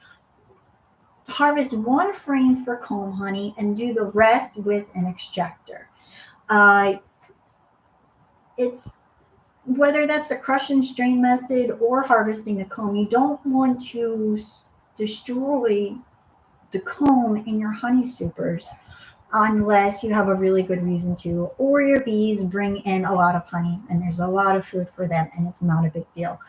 harvest one frame for comb honey and do the rest with an extractor. It's whether that's the crush and strain method or harvesting the comb, you don't want to destroy the comb in your honey supers unless you have a really good reason to, or your bees bring in a lot of honey and there's a lot of food for them and it's not a big deal.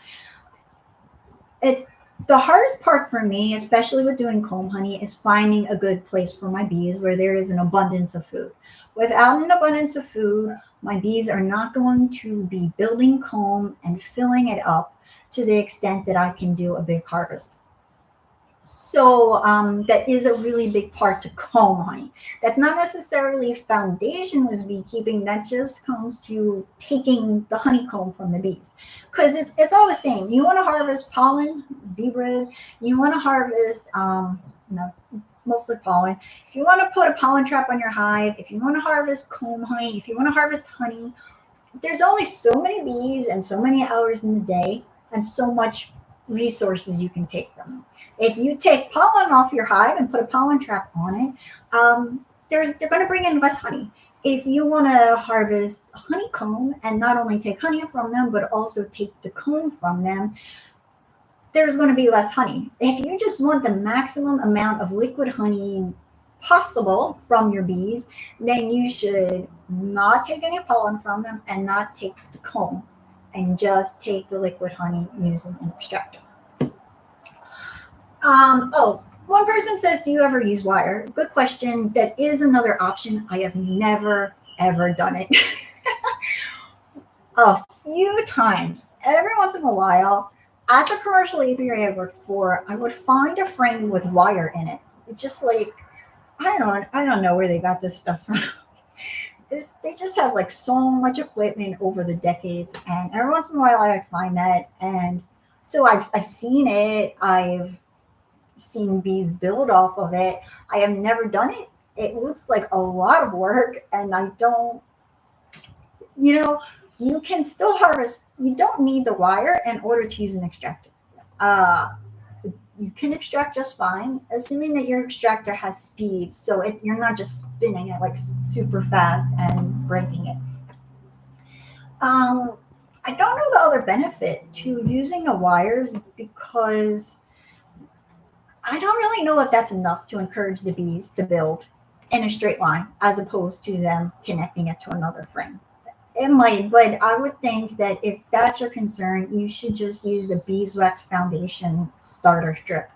The hardest part for me, especially with doing comb honey, is finding a good place for my bees where there is an abundance of food. Without an abundance of food, my bees are not going to be building comb and filling it up to the extent that I can do a big harvest. So that is a really big part to comb honey. That's not necessarily foundationless beekeeping. That just comes to taking the honeycomb from the bees, because it's all the same. You want to harvest pollen, bee bread. You want to harvest mostly pollen. If you want to put a pollen trap on your hive, if you want to harvest comb honey, if you want to harvest honey, there's only so many bees and so many hours in the day and so much resources you can take from them. If you take pollen off your hive and put a pollen trap on it, they're going to bring in less honey. If you want to harvest honeycomb and not only take honey from them, but also take the comb from them, there's going to be less honey. If you just want the maximum amount of liquid honey possible from your bees, then you should not take any pollen from them and not take the comb and just take the liquid honey using an extractor. One person says, do you ever use wire? Good question. That is another option. I have never, ever done it. A few times, every once in a while, at the commercial apiary I worked for, I would find a frame with wire in it. Just like I don't know where they got this stuff from. They just have like so much equipment over the decades, and every once in a while I find that, and so I've seen it. I've seen bees build off of it. I have never done it. It looks like a lot of work, and I don't. You know, you can still harvest. You don't need the wire in order to use an extractor. Uh, you can extract just fine, assuming that your extractor has speed, so you're not just spinning it like super fast and breaking it. Um, I don't know the other benefit to using the wires because I don't really know if that's enough to encourage the bees to build in a straight line as opposed to them connecting it to another frame. It might, but I would think that if that's your concern, you should just use a beeswax foundation starter strip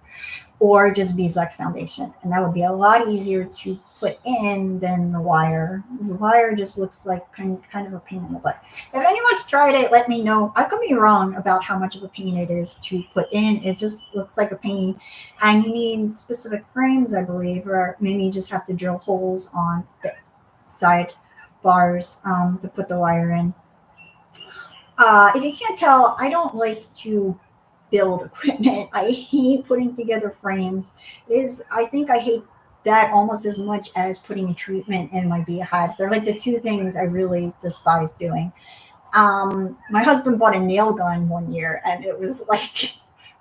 or just beeswax foundation. And that would be a lot easier to put in than the wire. The wire just looks like kind of a pain in the butt. If anyone's tried it, let me know. I could be wrong about how much of a pain it is to put in. It just looks like a pain. And you need specific frames, I believe, or maybe you just have to drill holes on the side bars to put the wire in. If you can't tell, I don't like to build equipment. I hate putting together frames. I think I hate that almost as much as putting a treatment in my beehives. They're like the two things I really despise doing. My husband bought a nail gun one year, and it was like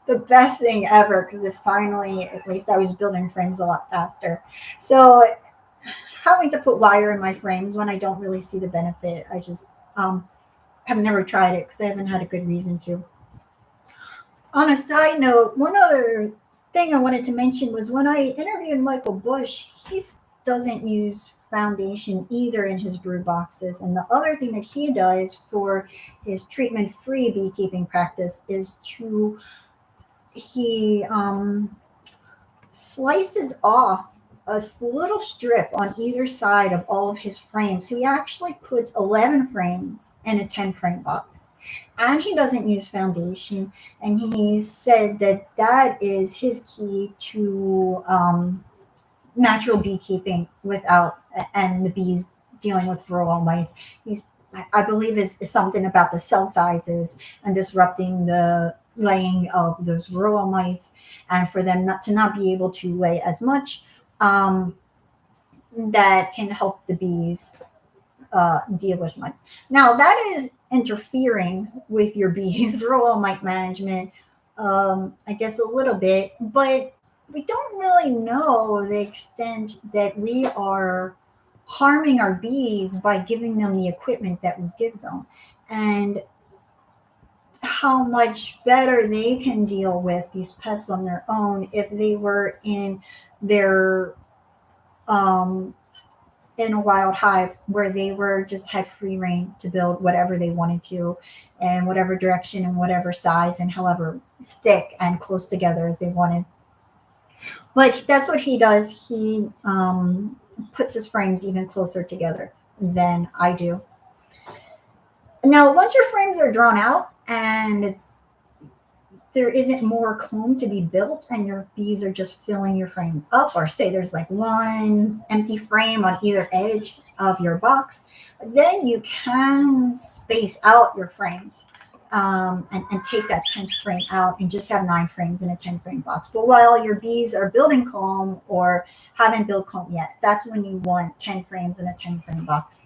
the best thing ever because it finally, at least I was building frames a lot faster. So having to put wire in my frames when I don't really see the benefit, I just have never tried it because I haven't had a good reason to. On a side note, one other thing I wanted to mention was when I interviewed Michael Bush, he doesn't use foundation either in his brood boxes. And the other thing that he does for his treatment-free beekeeping practice is he slices off a little strip on either side of all of his frames. So he actually puts 11 frames in a 10 frame box. And he doesn't use foundation. And he said that that is his key to natural beekeeping and the bees dealing with varroa mites. I believe it's something about the cell sizes and disrupting the laying of those varroa mites, and for them not be able to lay as much. That can help the bees deal with mites. Now, that is interfering with your bees' varroa mite management, I guess a little bit, but we don't really know the extent that we are harming our bees by giving them the equipment that we give them, and how much better they can deal with these pests on their own if they were their in a wild hive where they were just had free reign to build whatever they wanted to in whatever direction and whatever size and however thick and close together as they wanted. But that's what he does. He puts his frames even closer together than I do. Now, once your frames are drawn out and there isn't more comb to be built and your bees are just filling your frames up, or say there's like one empty frame on either edge of your box, then you can space out your frames and take that 10th frame out and just have 9 frames in a 10 frame box. But while your bees are building comb or haven't built comb yet, that's when you want 10 frames in a 10 frame box.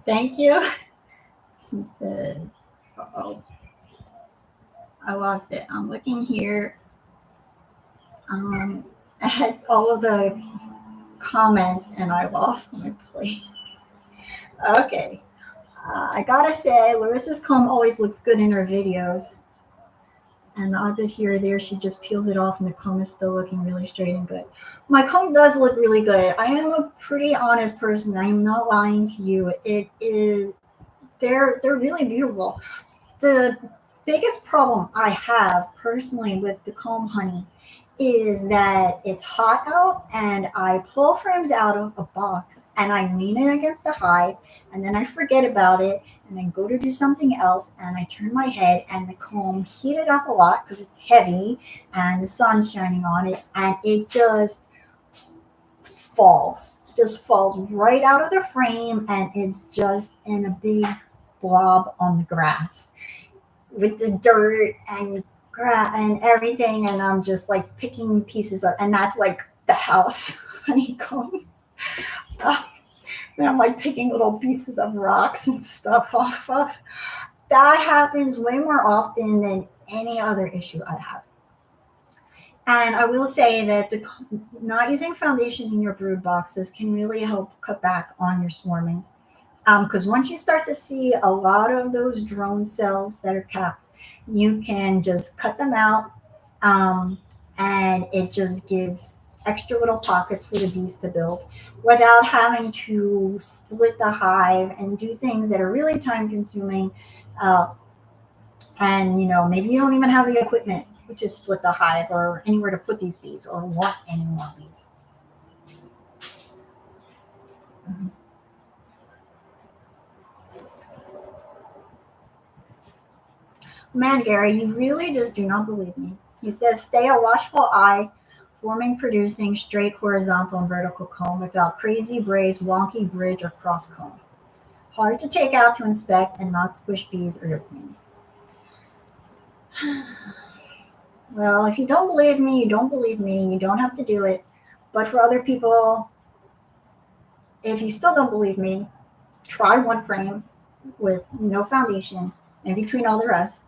Thank you. She said, oh, I lost it. I'm looking here. I had all of the comments and I lost my place. Okay. I gotta say, Larissa's comb always looks good in her videos. And I'll just here or there, she just peels it off and the comb is still looking really straight and good. My comb does look really good. I am a pretty honest person. I am not lying to you. It is, they're really beautiful. The biggest problem I have personally with the comb honey is that it's hot out and I pull frames out of a box and I lean it against the hive and then I forget about it and then go to do something else and I turn my head and the comb heated up a lot because it's heavy and the sun's shining on it and it just falls right out of the frame and it's just in a big blob on the grass with the dirt and and everything, and I'm just like picking pieces up, and that's like the house honeycomb. Uh, and I'm like picking little pieces of rocks and stuff off of. That happens way more often than any other issue I have. And I will say that not using foundation in your brood boxes can really help cut back on your swarming. Because once you start to see a lot of those drone cells that are capped, you can just cut them out, um, and it just gives extra little pockets for the bees to build without having to split the hive and do things that are really time consuming. Uh, and maybe you don't even have the equipment to split the hive or anywhere to put these bees or want any more bees. Mhm. Man, Gary, you really just do not believe me. He says, stay a watchful eye, forming, producing straight, horizontal, and vertical comb without crazy braids, wonky bridge, or cross comb. Hard to take out to inspect and not squish bees or your queen. Well, if you don't believe me, you don't believe me. You don't have to do it. But for other people, if you still don't believe me, try one frame with no foundation in between all the rest.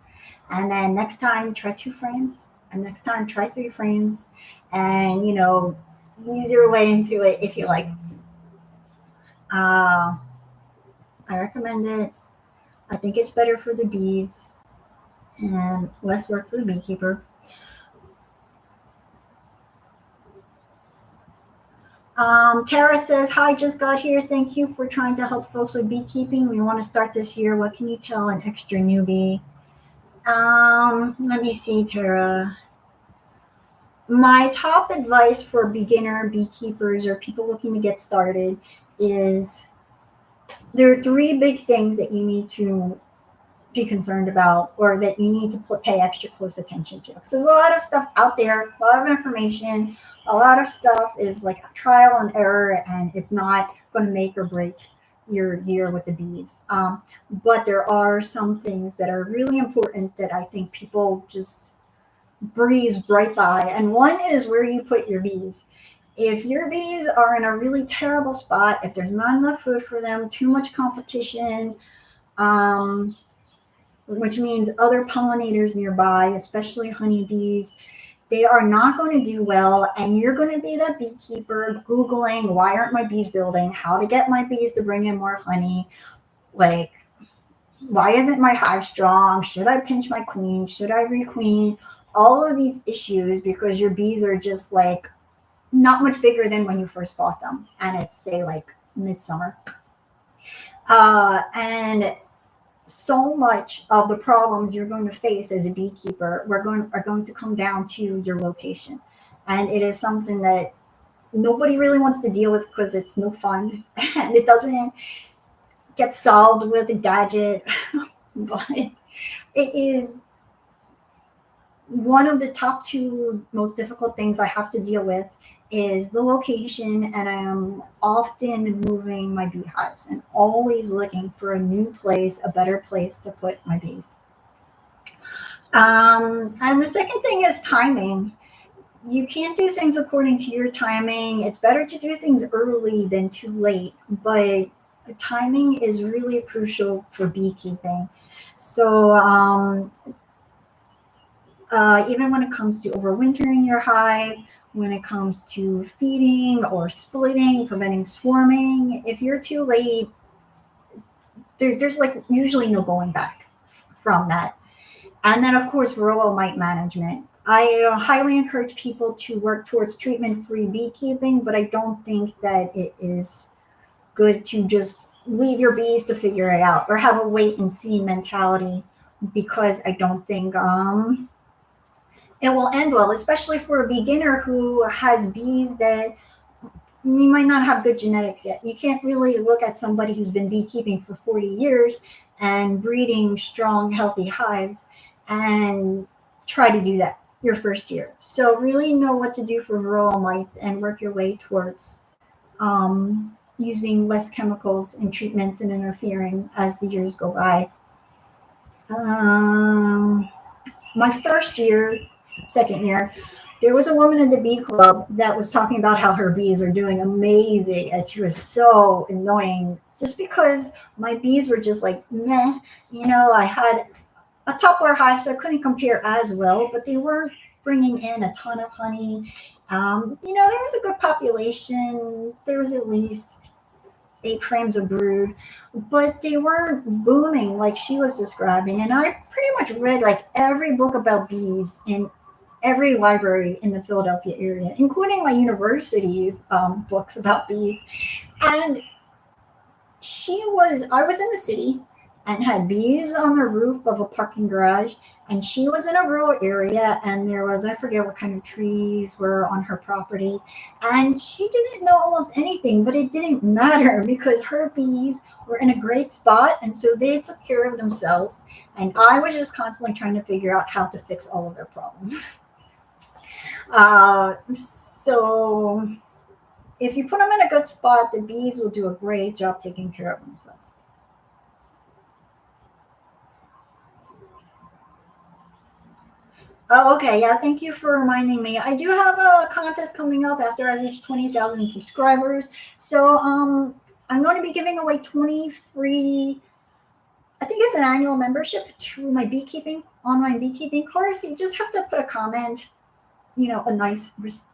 And then next time, try 2 frames. And next time, try 3 frames. And, ease your way into it if you like. Uh, I recommend it. I think it's better for the bees and less work for the beekeeper. Tara says, hi, just got here. Thank you for trying to help folks with beekeeping. We want to start this year. What can you tell an extra newbie? Let me see, Tara. My top advice for beginner beekeepers or people looking to get started is there are 3 big things that you need to be concerned about or that you need to pay extra close attention to. Because there's a lot of stuff out there, a lot of information, a lot of stuff is like trial and error, and it's not going to make or break your year with the bees. But there are some things that are really important that I think people just breeze right by. And one is where you put your bees. If your bees are in a really terrible spot, if there's not enough food for them, too much competition, um, which means other pollinators nearby, especially honeybees, they are not going to do well. And you're going to be the beekeeper Googling, why aren't my bees building? How to get my bees to bring in more honey? Like, why isn't my hive strong? Should I pinch my queen? Should I requeen? All of these issues because your bees are just like not much bigger than when you first bought them. And it's, say, like midsummer. And so much of the problems you're going to face as a beekeeper are going to come down to your location. And it is something that nobody really wants to deal with because it's no fun and it doesn't get solved with a gadget. But it is one of the top 2 most difficult things I have to deal with is the location, and I am often moving my beehives and always looking for a new place, a better place to put my bees. And the second thing is timing. You can't do things according to your timing. It's better to do things early than too late, but timing is really crucial for beekeeping. So, even when it comes to overwintering your hive, when it comes to feeding or splitting, preventing swarming, if you're too late, there's like usually no going back from that. And then, of course, rural mite management. I highly encourage people to work towards treatment-free beekeeping, but I don't think that it is good to just leave your bees to figure it out or have a wait and see mentality because I don't think it will end well, especially for a beginner who has bees that you might not have good genetics yet. You can't really look at somebody who's been beekeeping for 40 years and breeding strong, healthy hives and try to do that your first year. So really know what to do for varroa mites and work your way towards using less chemicals and treatments and interfering as the years go by. My first year, second year, there was a woman in the bee club that was talking about how her bees are doing amazing, and she was so annoying just because my bees were just like meh. I had a Tupperware hive, so I couldn't compare as well, but they weren't bringing in a ton of honey. There was a good population. There was at least 8 frames of brood, but they weren't booming like she was describing. And I pretty much read like every book about bees in every library in the Philadelphia area, including my university's books about bees. And I was in the city and had bees on the roof of a parking garage. And she was in a rural area, and there was, I forget what kind of trees were on her property. And she didn't know almost anything, but it didn't matter because her bees were in a great spot. And so they took care of themselves. And I was just constantly trying to figure out how to fix all of their problems. So if you put them in a good spot, the bees will do a great job taking care of themselves. Oh, okay. Yeah, thank you for reminding me. I do have a contest coming up after I reach 20,000 subscribers. So I'm going to be giving away 20 free, I think it's an annual membership to my online beekeeping course. You just have to put a comment, a nice,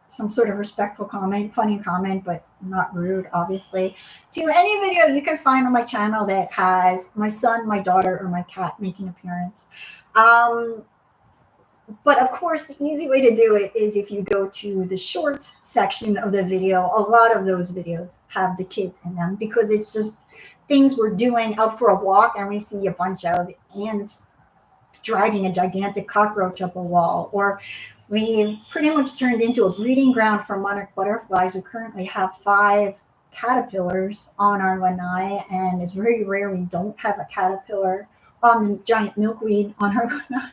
some sort of respectful comment, funny comment, but not rude, obviously, to any video you can find on my channel that has my son, my daughter, or my cat making appearance. But of course, the easy way to do it is if you go to the shorts section of the video. A lot of those videos have the kids in them because it's just things we're doing out for a walk and we see a bunch of ants dragging a gigantic cockroach up a wall, or we pretty much turned into a breeding ground for monarch butterflies. We currently have 5 caterpillars on our lanai, and it's very rare we don't have a caterpillar on the giant milkweed on our lanai.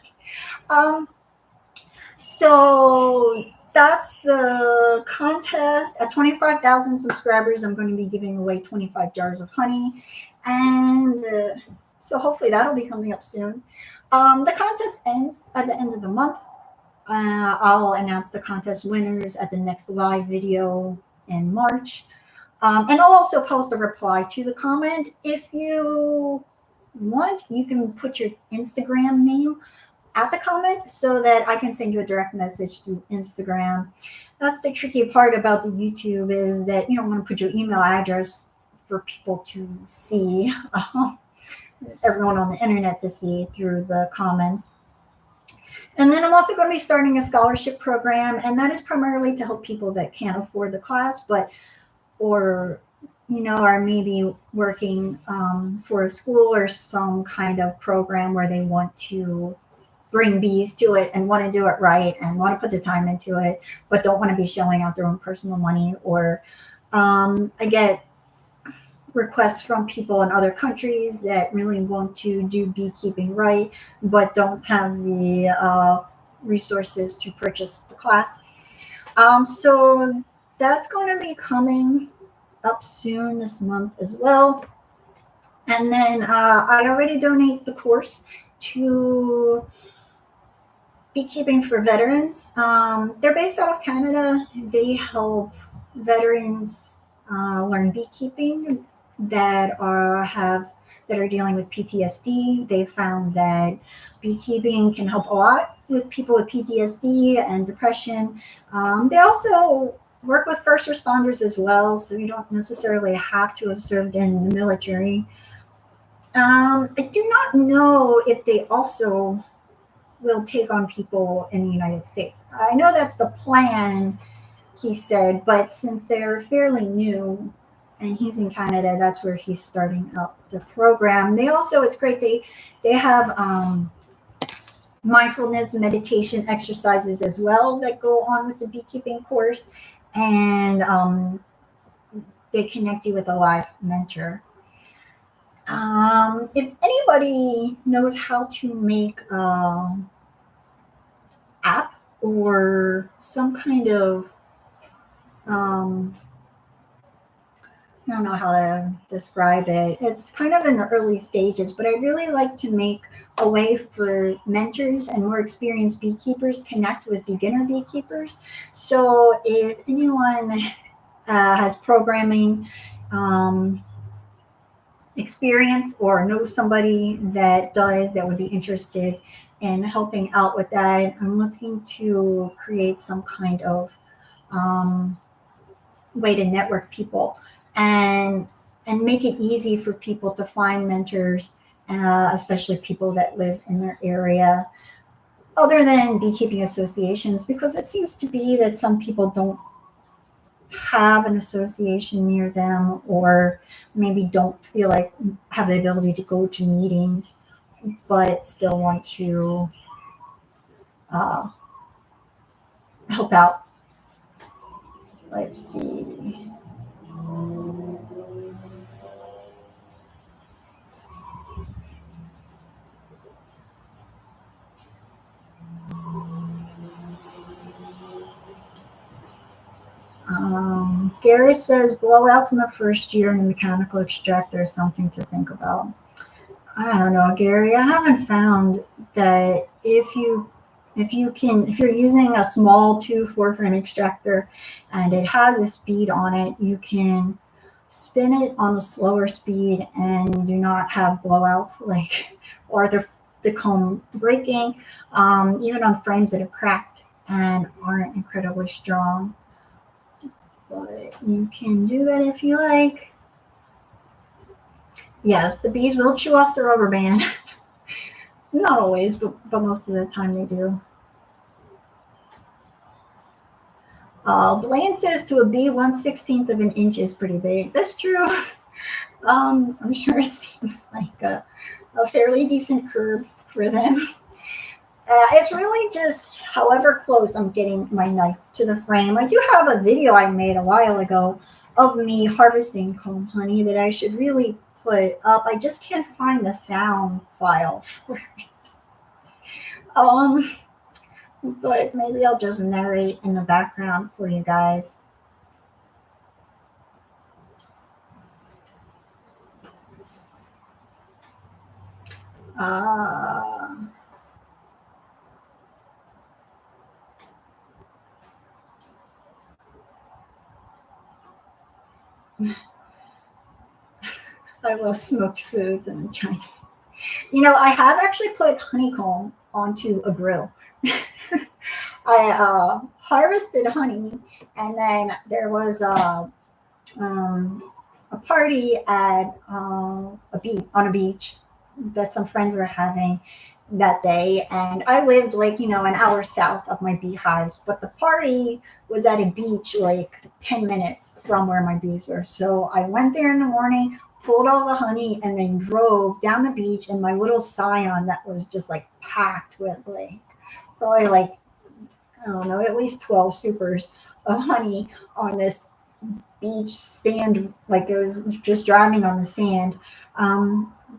So that's the contest. At 25,000 subscribers, I'm going to be giving away 25 jars of honey. And so hopefully that'll be coming up soon. The contest ends at the end of the month. I'll announce the contest winners at the next live video in March. And I'll also post a reply to the comment. If you want, you can put your Instagram name at the comment so that I can send you a direct message through Instagram. That's the tricky part about the YouTube, is that you don't want to put your email address for people to see, everyone on the internet to see through the comments. And then I'm also going to be starting a scholarship program, and that is primarily to help people that can't afford the class, or are maybe working for a school or some kind of program where they want to bring bees to it and want to do it right and want to put the time into it, but don't want to be shelling out their own personal money. Or I get requests from people in other countries that really want to do beekeeping right, but don't have the resources to purchase the class. So that's going to be coming up soon this month as well. And then I already donate the course to Beekeeping for Veterans. They're based out of Canada. They help veterans learn beekeeping that are dealing with PTSD. They found that beekeeping can help a lot with people with PTSD and depression. They also work with first responders as well, so you don't necessarily have to have served in the military. I do not know if they also will take on people in the United States. I know that's the plan, he said, but since they're fairly new and he's in Canada, that's where he's starting out the program. They also, it's great, they have mindfulness, meditation exercises as well that go on with the beekeeping course. And they connect you with a live mentor. If anybody knows how to make app or some kind of um, I don't know how to describe it. It's kind of in the early stages, but I really like to make a way for mentors and more experienced beekeepers connect with beginner beekeepers. So if anyone has programming experience or knows somebody that does that would be interested in helping out with that, I'm looking to create some kind of way to network people and make it easy for people to find mentors, especially people that live in their area other than beekeeping associations, because it seems to be that some people don't have an association near them or maybe don't feel like have the ability to go to meetings but still want to uh, help out. Let's see. Gary says blowouts in the first year in the mechanical extractor is something to think about. I don't know, Gary. I haven't found that if you're using a small 2 4 frame extractor and it has a speed on it, you can spin it on a slower speed and do not have blowouts like or the comb breaking, even on frames that have cracked and aren't incredibly strong. But you can do that if you like. Yes, the bees will chew off the rubber band. Not always, but most of the time they do. Blaine says to a bee, 1/16 of an inch is pretty big. That's true. I'm sure it seems like a fairly decent curve for them. It's really just however close I'm getting my knife to the frame. I do have a video I made a while ago of me harvesting comb honey that I should really put up. I just can't find the sound file for it. Um, but maybe I'll just narrate in the background for you guys. Uh, I love smoked foods and I'm trying to. I have actually put honeycomb onto a grill. I harvested honey, and then there was a party at on a beach that some friends were having that day, and I lived like an hour south of my beehives, but the party was at a beach like 10 minutes from where my bees were. So I went there in the morning, pulled all the honey, and then drove down the beach in my little Scion that was just like packed with like probably like I don't know, at least 12 supers of honey on this beach sand, like it was just driving on the sand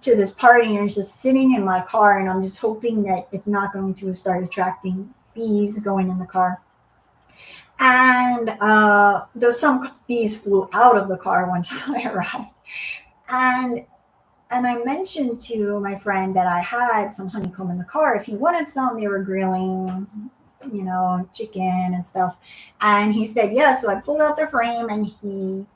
to this party, and it's just sitting in my car, and I'm just hoping that it's not going to start attracting bees going in the car. And though some bees flew out of the car once I arrived, and I mentioned to my friend that I had some honeycomb in the car. If he wanted some, they were grilling, chicken and stuff. And he said yes. So I pulled out the frame, and he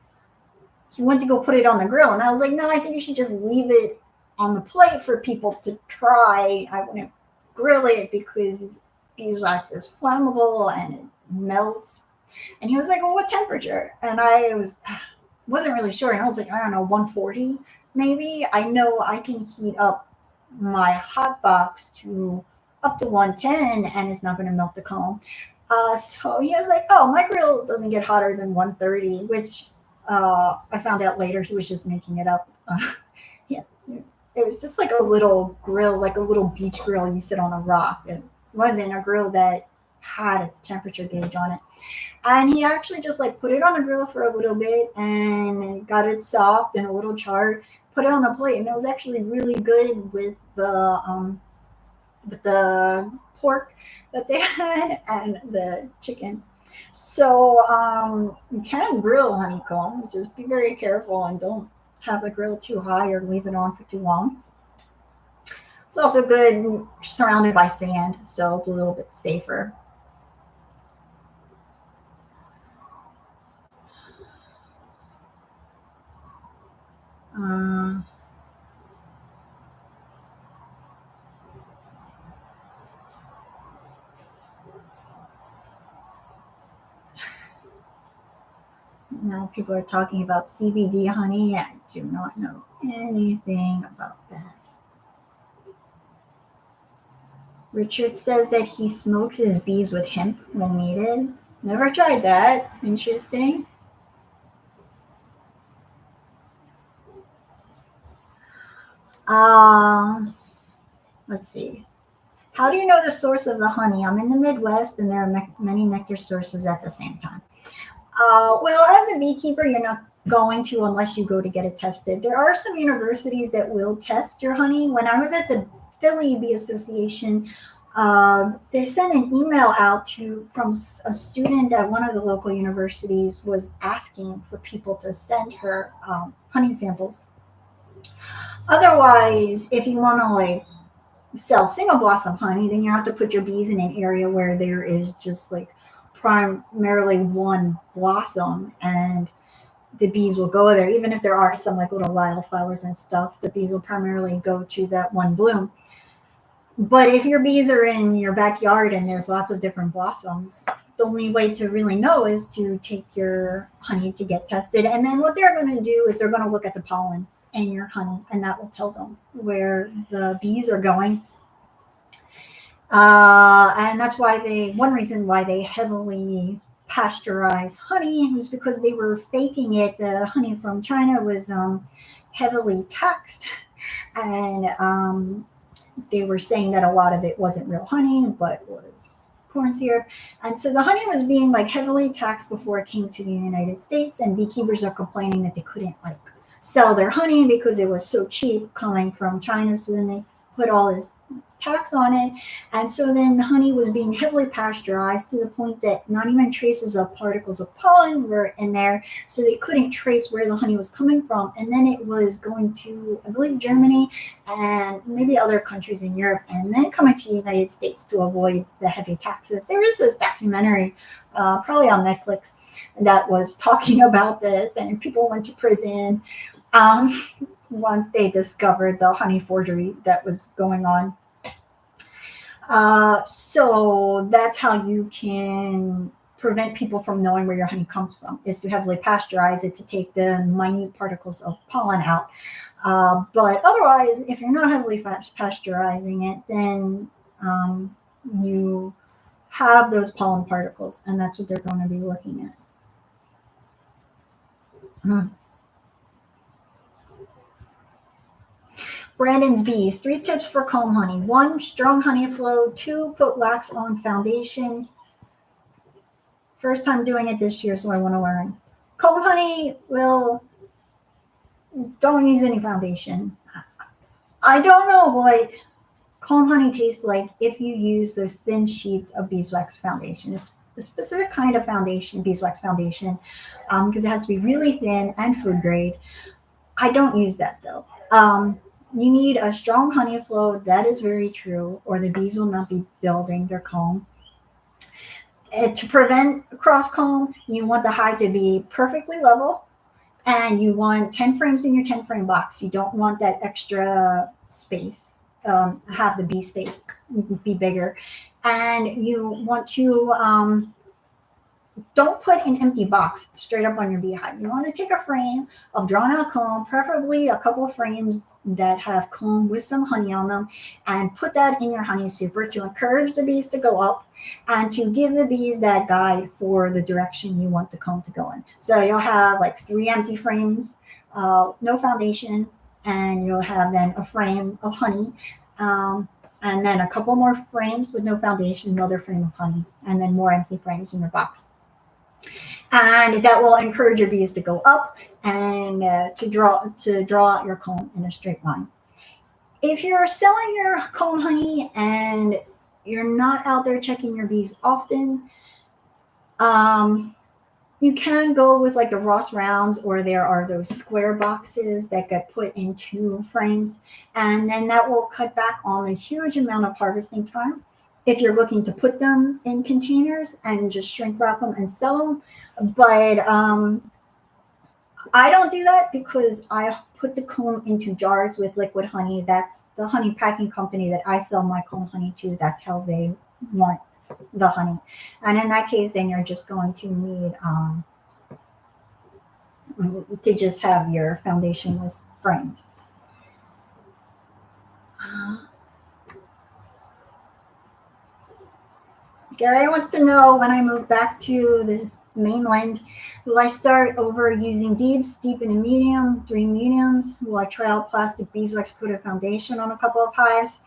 went to go put it on the grill. And I was like, no, I think you should just leave it on the plate for people to try. I wouldn't grill it because beeswax is flammable and it melts. And he was like, well, what temperature? And I wasn't really sure. And I was like, I don't know, 140 maybe. I know I can heat up my hot box to up to 110 and it's not going to melt the comb. So he was like, oh, my grill doesn't get hotter than 130, which I found out later he was just making it up. Yeah, It was just like a little grill, like a little beach grill you sit on a rock. It wasn't a grill that had a temperature gauge on it. And he actually just like put it on the grill for a little bit and got it soft and a little charred, put it on the plate, and it was actually really good with the pork that they had and the chicken. So you can grill honeycomb. Just be very careful and don't have the grill too high or leave it on for too long. It's also good surrounded by sand, so it's a little bit safer. Um, Now people are talking about CBD honey. I do not know anything about that. Richard says that he smokes his bees with hemp when needed. Never tried that. Interesting. Um, let's see. How do you know the source of the honey? I'm in the Midwest, and there are many nectar sources at the same time. Well, as a beekeeper, you're not going to unless you go to get it tested. There are some universities that will test your honey. When I was at the Philly Bee Association, they sent an email out to from a student at one of the local universities was asking for people to send her honey samples. Otherwise, if you want to like sell single blossom honey, then you have to put your bees in an area where there is just like primarily one blossom, and the bees will go there. Even if there are some like little wildflowers and stuff, the bees will primarily go to that one bloom. But if your bees are in your backyard and there's lots of different blossoms, the only way to really know is to take your honey to get tested. And then what they're going to do is they're going to look at the pollen in your honey, and that will tell them where the bees are going. And that's why one reason why they heavily pasteurize honey was because they were faking it. The honey from China was heavily taxed, and they were saying that a lot of it wasn't real honey, but was corn syrup. And so the honey was being like heavily taxed before it came to the United States, and beekeepers are complaining that they couldn't like sell their honey because it was so cheap coming from China. So then they put all this tax on it. And so then honey was being heavily pasteurized to the point that not even traces of particles of pollen were in there. So they couldn't trace where the honey was coming from. And then it was going to, I believe, Germany and maybe other countries in Europe, and then coming to the United States to avoid the heavy taxes. There is this documentary, probably on Netflix, that was talking about this, and people went to prison once they discovered the honey forgery that was going on. So that's how you can prevent people from knowing where your honey comes from, is to heavily pasteurize it to take the minute particles of pollen out. But otherwise, if you're not heavily pasteurizing it, then you have those pollen particles, and that's what they're going to be looking at. Hmm. Brandon's bees. 3 tips for comb honey. 1, strong honey flow. 2, put wax on foundation. First time doing it this year, so I want to learn. Comb honey don't use any foundation. I don't know what comb honey tastes like if you use those thin sheets of beeswax foundation. It's a specific kind of foundation, beeswax foundation, because it has to be really thin and food grade. I don't use that though. You need a strong honey flow. That is very true, or the bees will not be building their comb. To prevent cross comb, you want the hive to be perfectly level, and you want 10 frames in your 10 frame box. You don't want that extra space. Have the bee space be bigger, and you want to don't put an empty box straight up on your beehive. You want to take a frame of drawn out comb, preferably a couple of frames that have comb with some honey on them, and put that in your honey super to encourage the bees to go up and to give the bees that guide for the direction you want the comb to go in. So you'll have like 3 empty frames, no foundation, and you'll have then a frame of honey, um, and then a couple more frames with no foundation, another frame of honey, and then more empty frames in your box. And that will encourage your bees to go up and to draw out your comb in a straight line. If you're selling your comb honey and you're not out there checking your bees often, um, you can go with like the Ross rounds, or there are those square boxes that get put into frames, and then that will cut back on a huge amount of harvesting time if you're looking to put them in containers and just shrink wrap them and sell them. But I don't do that because I put the comb into jars with liquid honey. That's the honey packing company that I sell my comb honey to. That's how they want the honey. And in that case, then you're just going to need to just have your foundationless frames. Gary wants to know, when I move back to the mainland, will I start over using deeps, deep and a medium, 3 mediums? Will I try out plastic beeswax coated foundation on a couple of hives?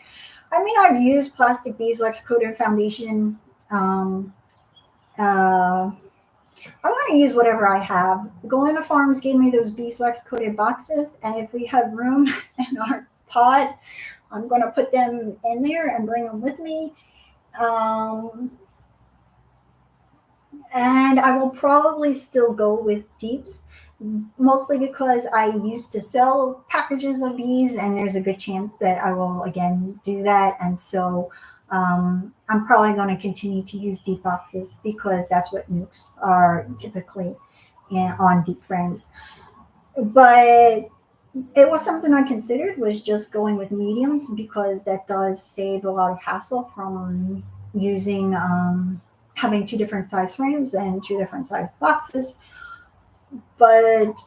I mean, I've used plastic beeswax coated foundation. Uh, I'm going to use whatever I have. Galena Farms gave me those beeswax coated boxes, and if we have room in our pod, I'm going to put them in there and bring them with me. And I will probably still go with deeps, mostly because I used to sell packages of bees, and there's a good chance that I will again do that. And so I'm probably going to continue to use deep boxes because that's what nukes are typically on deep frames. But it was something I considered, was just going with mediums, because that does save a lot of hassle from using having 2 different size frames and 2 different size boxes. But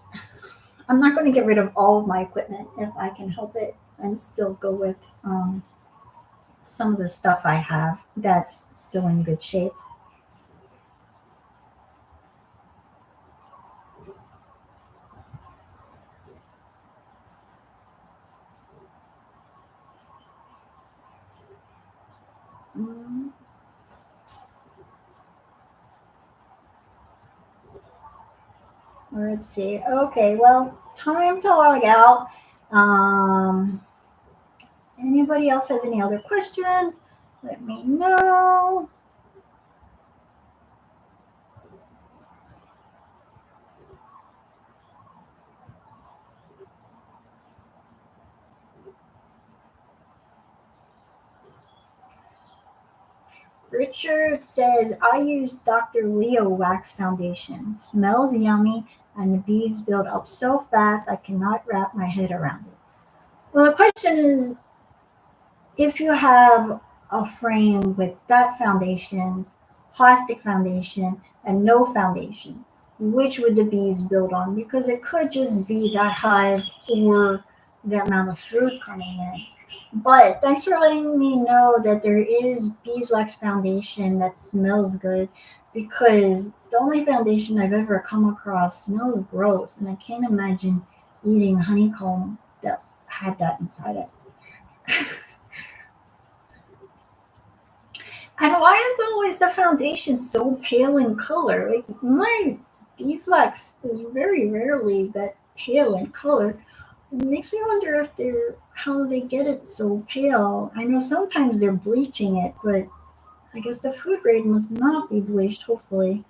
I'm not going to get rid of all of my equipment if I can help it, and still go with some of the stuff I have that's still in good shape. Mm, let's see. Okay, well, time to log out. Um, Anybody else has any other questions? Let me know. Richard says, I use Dr. Leo Wax Foundation. Smells yummy, and the bees build up so fast I cannot wrap my head around it. Well, the question is, if you have a frame with that foundation, plastic foundation, and no foundation, which would the bees build on? Because it could just be that hive or the amount of food coming in. But thanks for letting me know that there is beeswax foundation that smells good, because the only foundation I've ever come across smells gross, and I can't imagine eating honeycomb that had that inside it. And why is always the foundation so pale in color? Like, my beeswax is very rarely that pale in color. It makes me wonder if they're how they get it so pale. I know sometimes they're bleaching it, but I guess the food grade must not be bleached, hopefully.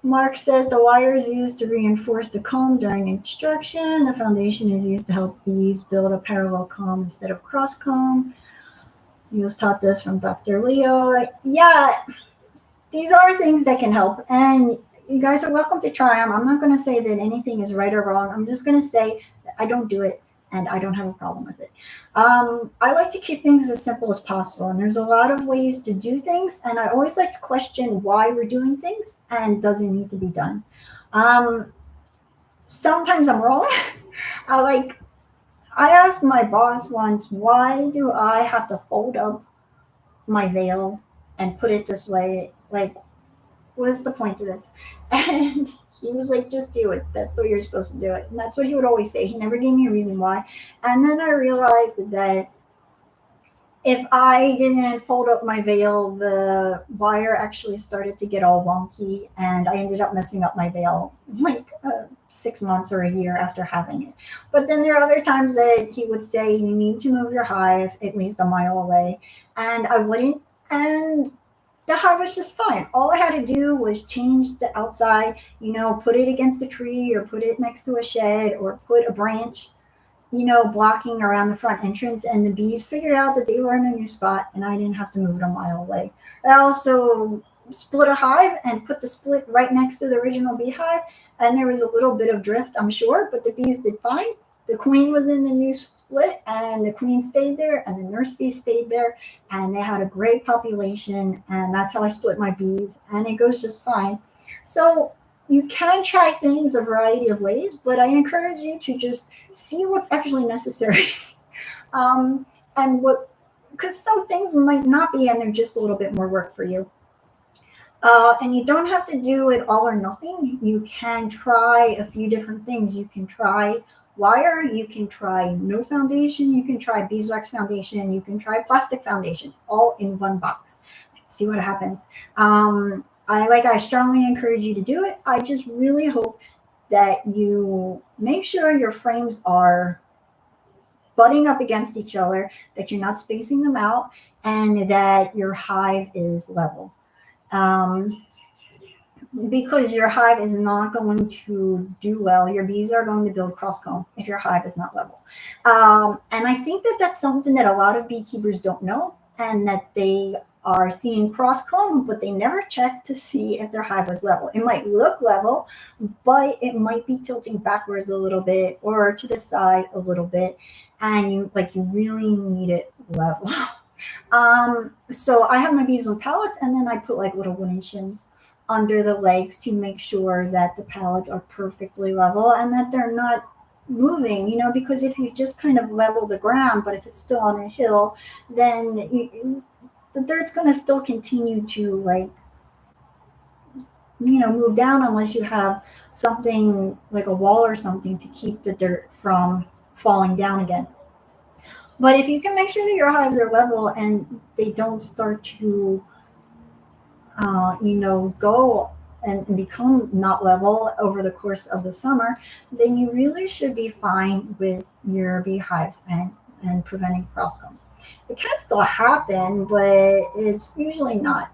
Mark says the wire is used to reinforce the comb during extraction. The foundation is used to help bees build a parallel comb instead of cross comb. He was taught this from Dr. Leo. Yeah, these are things that can help, and you guys are welcome to try them. I'm not going to say that anything is right or wrong. I'm just going to say that I don't do it, and I don't have a problem with it. I like to keep things as simple as possible, and there's a lot of ways to do things, and I always like to question why we're doing things and does it need to be done. Um, Sometimes I'm wrong. I like I asked my boss once, why do I have to fold up my veil and put it this way? Like, What's the point of this? And he was like, just do it. That's the way you're supposed to do it. And that's what he would always say. He never gave me a reason why. And then I realized that if I didn't fold up my veil, the wire actually started to get all wonky, and I ended up messing up my veil like 6 months or a year after having it. But then there are other times that he would say, you need to move your hive at least a mile away. And I wouldn't. And the hive was just fine. All I had to do was change the outside, put it against a tree or put it next to a shed or put a branch, blocking around the front entrance, and the bees figured out that they were in a new spot and I didn't have to move it a mile away. I also split a hive and put the split right next to the original beehive, and there was a little bit of drift, I'm sure, but the bees did fine. The queen was in the new split, and the queen stayed there, and the nurse bees stayed there, and they had a great population, and that's how I split my bees, and it goes just fine. So you can try things a variety of ways, but I encourage you to just see what's actually necessary. um, and what, because some things might not be, and they're just a little bit more work for you. And you don't have to do it all or nothing. You can try a few different things. You can try wire, you can try no foundation, you can try beeswax foundation, you can try plastic foundation, all in one box. Let's see what happens. I strongly encourage you to do it. I just really hope that you make sure your frames are butting up against each other, that you're not spacing them out, and that your hive is level. Um, because your hive is not going to do well. Your bees are going to build cross comb if your hive is not level. And I think that that's something that a lot of beekeepers don't know, and that they are seeing cross comb, but they never check to see if their hive is level. It might look level, but it might be tilting backwards a little bit or to the side a little bit, and you really need it level. So I have my bees on pallets, and then I put like little wooden shims under the legs to make sure that the pallets are perfectly level and that they're not moving, because if you just kind of level the ground, but if it's still on a hill, then the dirt's going to still continue to move down unless you have something like a wall or something to keep the dirt from falling down again. But if you can make sure that your hives are level and they don't start to go and become not level over the course of the summer, then you really should be fine with your beehives and preventing cross comb. It can still happen, but it's usually not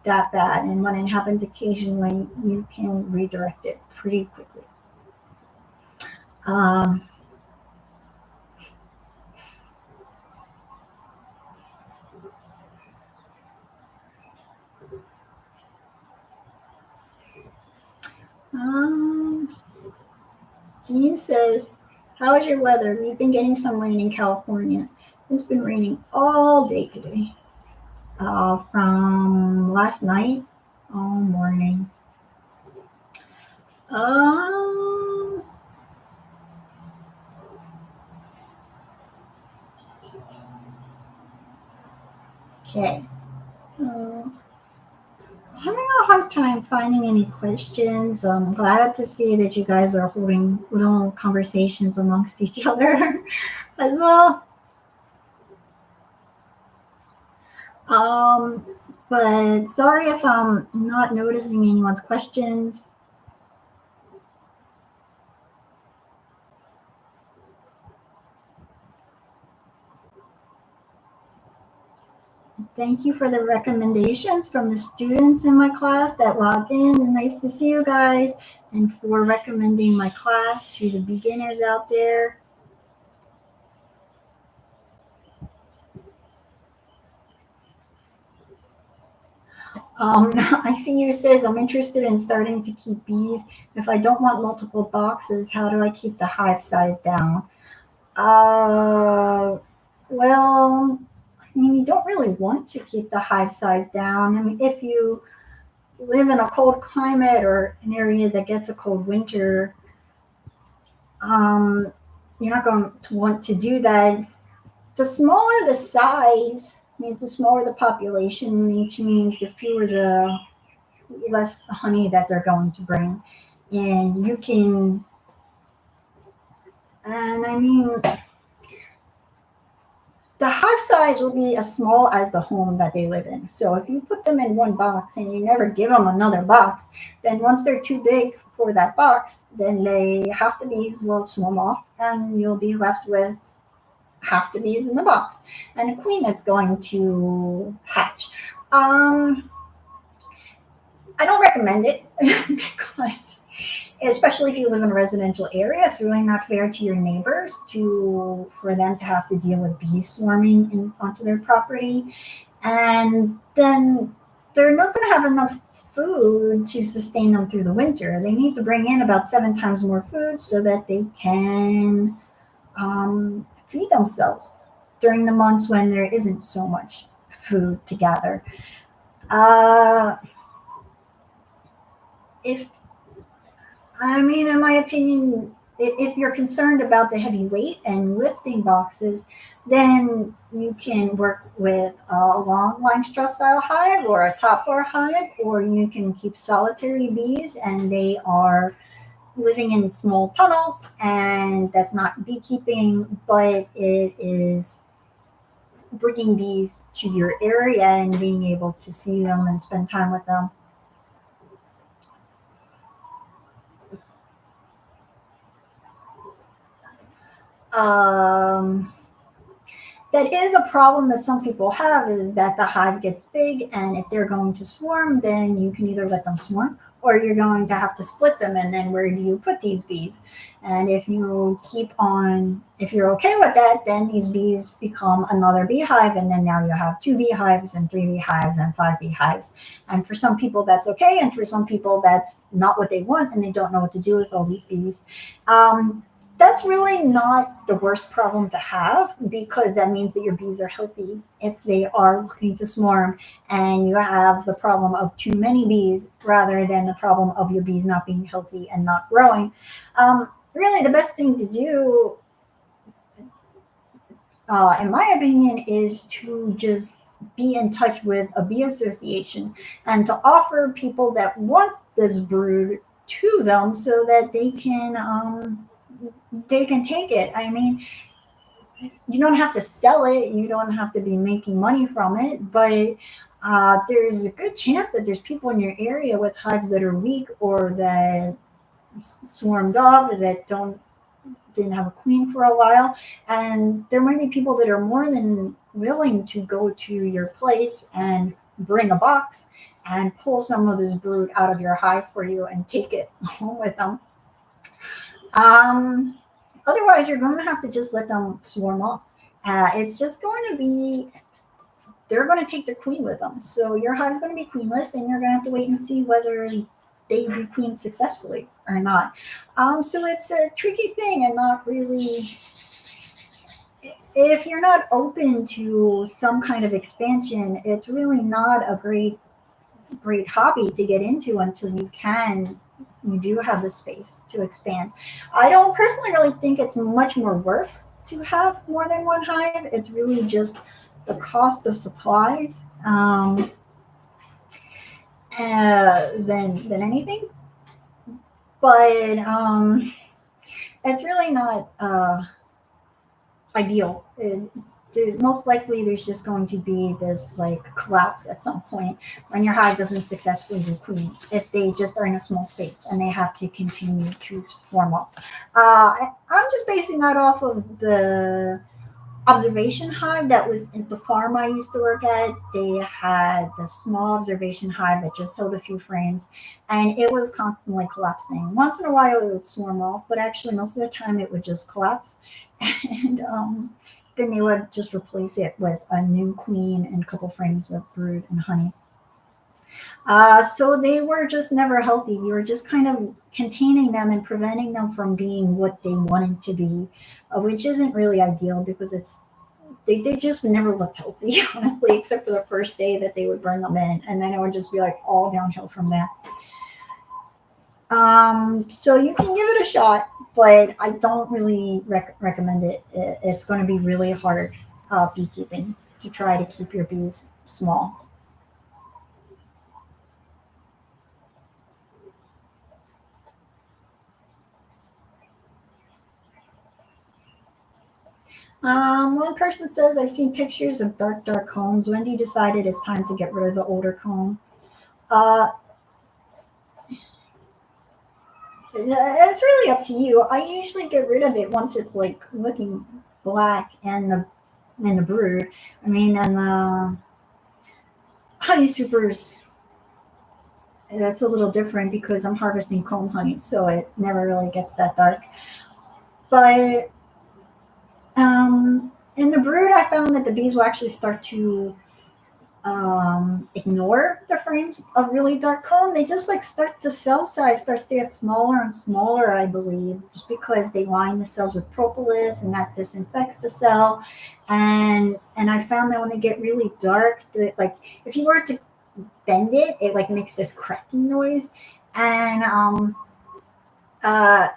that bad. And when it happens occasionally, you can redirect it pretty quickly. Um, um, Jean says, how is your weather? We've been getting some rain in California. It's been raining all day today. From last night all morning. Um, okay. I'm having a hard time finding any questions. I'm glad to see that you guys are holding little conversations amongst each other as well. Um, but sorry if I'm not noticing anyone's questions. Thank you for the recommendations from the students in my class that logged in. And nice to see you guys, and for recommending my class to the beginners out there. I see you says, I'm interested in starting to keep bees. If I don't want multiple boxes, how do I keep the hive size down? Uh, well, I mean, you don't really want to keep the hive size down. I mean, if you live in a cold climate or an area that gets a cold winter, um, you're not going to want to do that. The smaller the size means the smaller the population, which means the fewer the less honey that they're going to bring. And you can, and I mean, the hive size will be as small as the home that they live in. So if you put them in one box and you never give them another box, then once they're too big for that box, then they half the bees will swarm off, and you'll be left with half the bees in the box and a queen that's going to hatch. I don't recommend it because, especially if you live in a residential area, it's really not fair to your neighbors to for them to have to deal with bees swarming onto their property, and then they're not going to have enough food to sustain them through the winter. They need to bring in about 7 times more food so that they can feed themselves during the months when there isn't so much food to gather. Uh, if I mean, in my opinion, if you're concerned about the heavy weight and lifting boxes, then you can work with a long line stress style hive or a top bar hive, or you can keep solitary bees and they are living in small tunnels, and that's not beekeeping, but it is bringing bees to your area and being able to see them and spend time with them. Um, that is a problem that some people have, is that the hive gets big, and if they're going to swarm, then you can either let them swarm or you're going to have to split them, and then where do you put these bees? And if you're okay with that, then these bees become another beehive, and then now you have 2 beehives and 3 beehives and 5 beehives. And for some people that's okay, and for some people that's not what they want, and they don't know what to do with all these bees. um, that's really not the worst problem to have, because that means that your bees are healthy. If they are looking to swarm and you have the problem of too many bees rather than the problem of your bees not being healthy and not growing, really the best thing to do, in my opinion, is to just be in touch with a bee association and to offer people that want this brood to them so that they can take it. I mean, you don't have to sell it, you don't have to be making money from it, but there's a good chance that there's people in your area with hives that are weak or that swarmed off, that didn't have a queen for a while, and there might be people that are more than willing to go to your place and bring a box and pull some of this brood out of your hive for you and take it home with them. Um, Otherwise, you're going to have to just let them swarm off. It's just going to be, they're going to take the queen with them. So your hive's going to be queenless, and you're going to have to wait and see whether they be queen successfully or not. So it's a tricky thing, and not really, if you're not open to some kind of expansion, it's really not a great hobby to get into until you do have the space to expand. I don't personally really think it's much more work to have more than one hive. It's really just the cost of supplies, than anything. But it's really not ideal. Most likely, there's just going to be this like collapse at some point when your hive doesn't successfully do queen, if they just are in a small space and they have to continue to swarm up. I'm just basing that off of the observation hive that was at the farm I used to work at. They had a small observation hive that just held a few frames, and it was constantly collapsing. Once in a while, it would swarm off, but actually, most of the time, it would just collapse. And then they would just replace it with a new queen and a couple frames of brood and honey. So they were just never healthy. You were just kind of containing them and preventing them from being what they wanted to be, which isn't really ideal, because they just never looked healthy, honestly, except for the first day that they would bring them in, and then it would just be like all downhill from there. So you can give it a shot, but I don't really recommend it. It's going to be really hard beekeeping to try to keep your bees small. One person says, I've seen pictures of dark combs. When do you decide it is time to get rid of the older comb? Uh, it's really up to you. I usually get rid of it once it's like looking black and the brood. I mean, and the honey supers, that's a little different because I'm harvesting comb honey, so it never really gets that dark. But in the brood, I found that the bees will actually start to ignore the frames of really dark comb. They just like start the cell size starts to get smaller and smaller, I believe, just because they line the cells with propolis and that disinfects the cell. And I found that when they get really dark, like if you were to bend it, it like makes this cracking noise. And uh,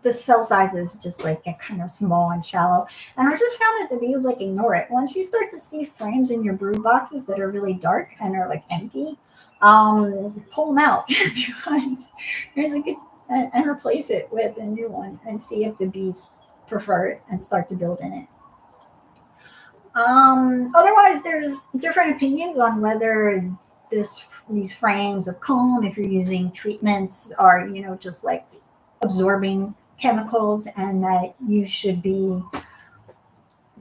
the cell sizes just like get kind of small and shallow. And I just found that the bees like ignore it. Once you start to see frames in your brood boxes that are really dark and are like empty, pull them out because there's a good and replace it with a new one and see if the bees prefer it and start to build in it. Otherwise, there's different opinions on whether these frames of comb, if you're using treatments, are just like absorbing chemicals, and that you should be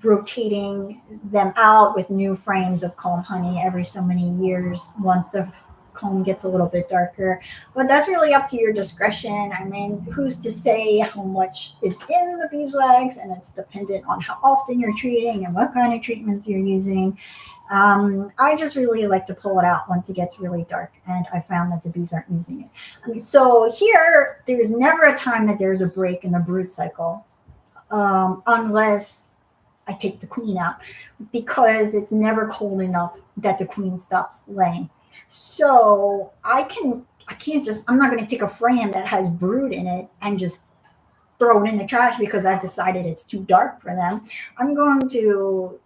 rotating them out with new frames of comb honey every so many years once the comb gets a little bit darker. But that's really up to your discretion. I mean, who's to say how much is in the beeswax? And it's dependent on how often you're treating and what kind of treatments you're using. I just really like to pull it out once it gets really dark, and I found that the bees aren't using it. So here, there's never a time that there's a break in the brood cycle, unless I take the queen out, because it's never cold enough that the queen stops laying. So I can't just, I'm not going to take a frame that has brood in it and just throw it in the trash because I've decided it's too dark for them. I'm going to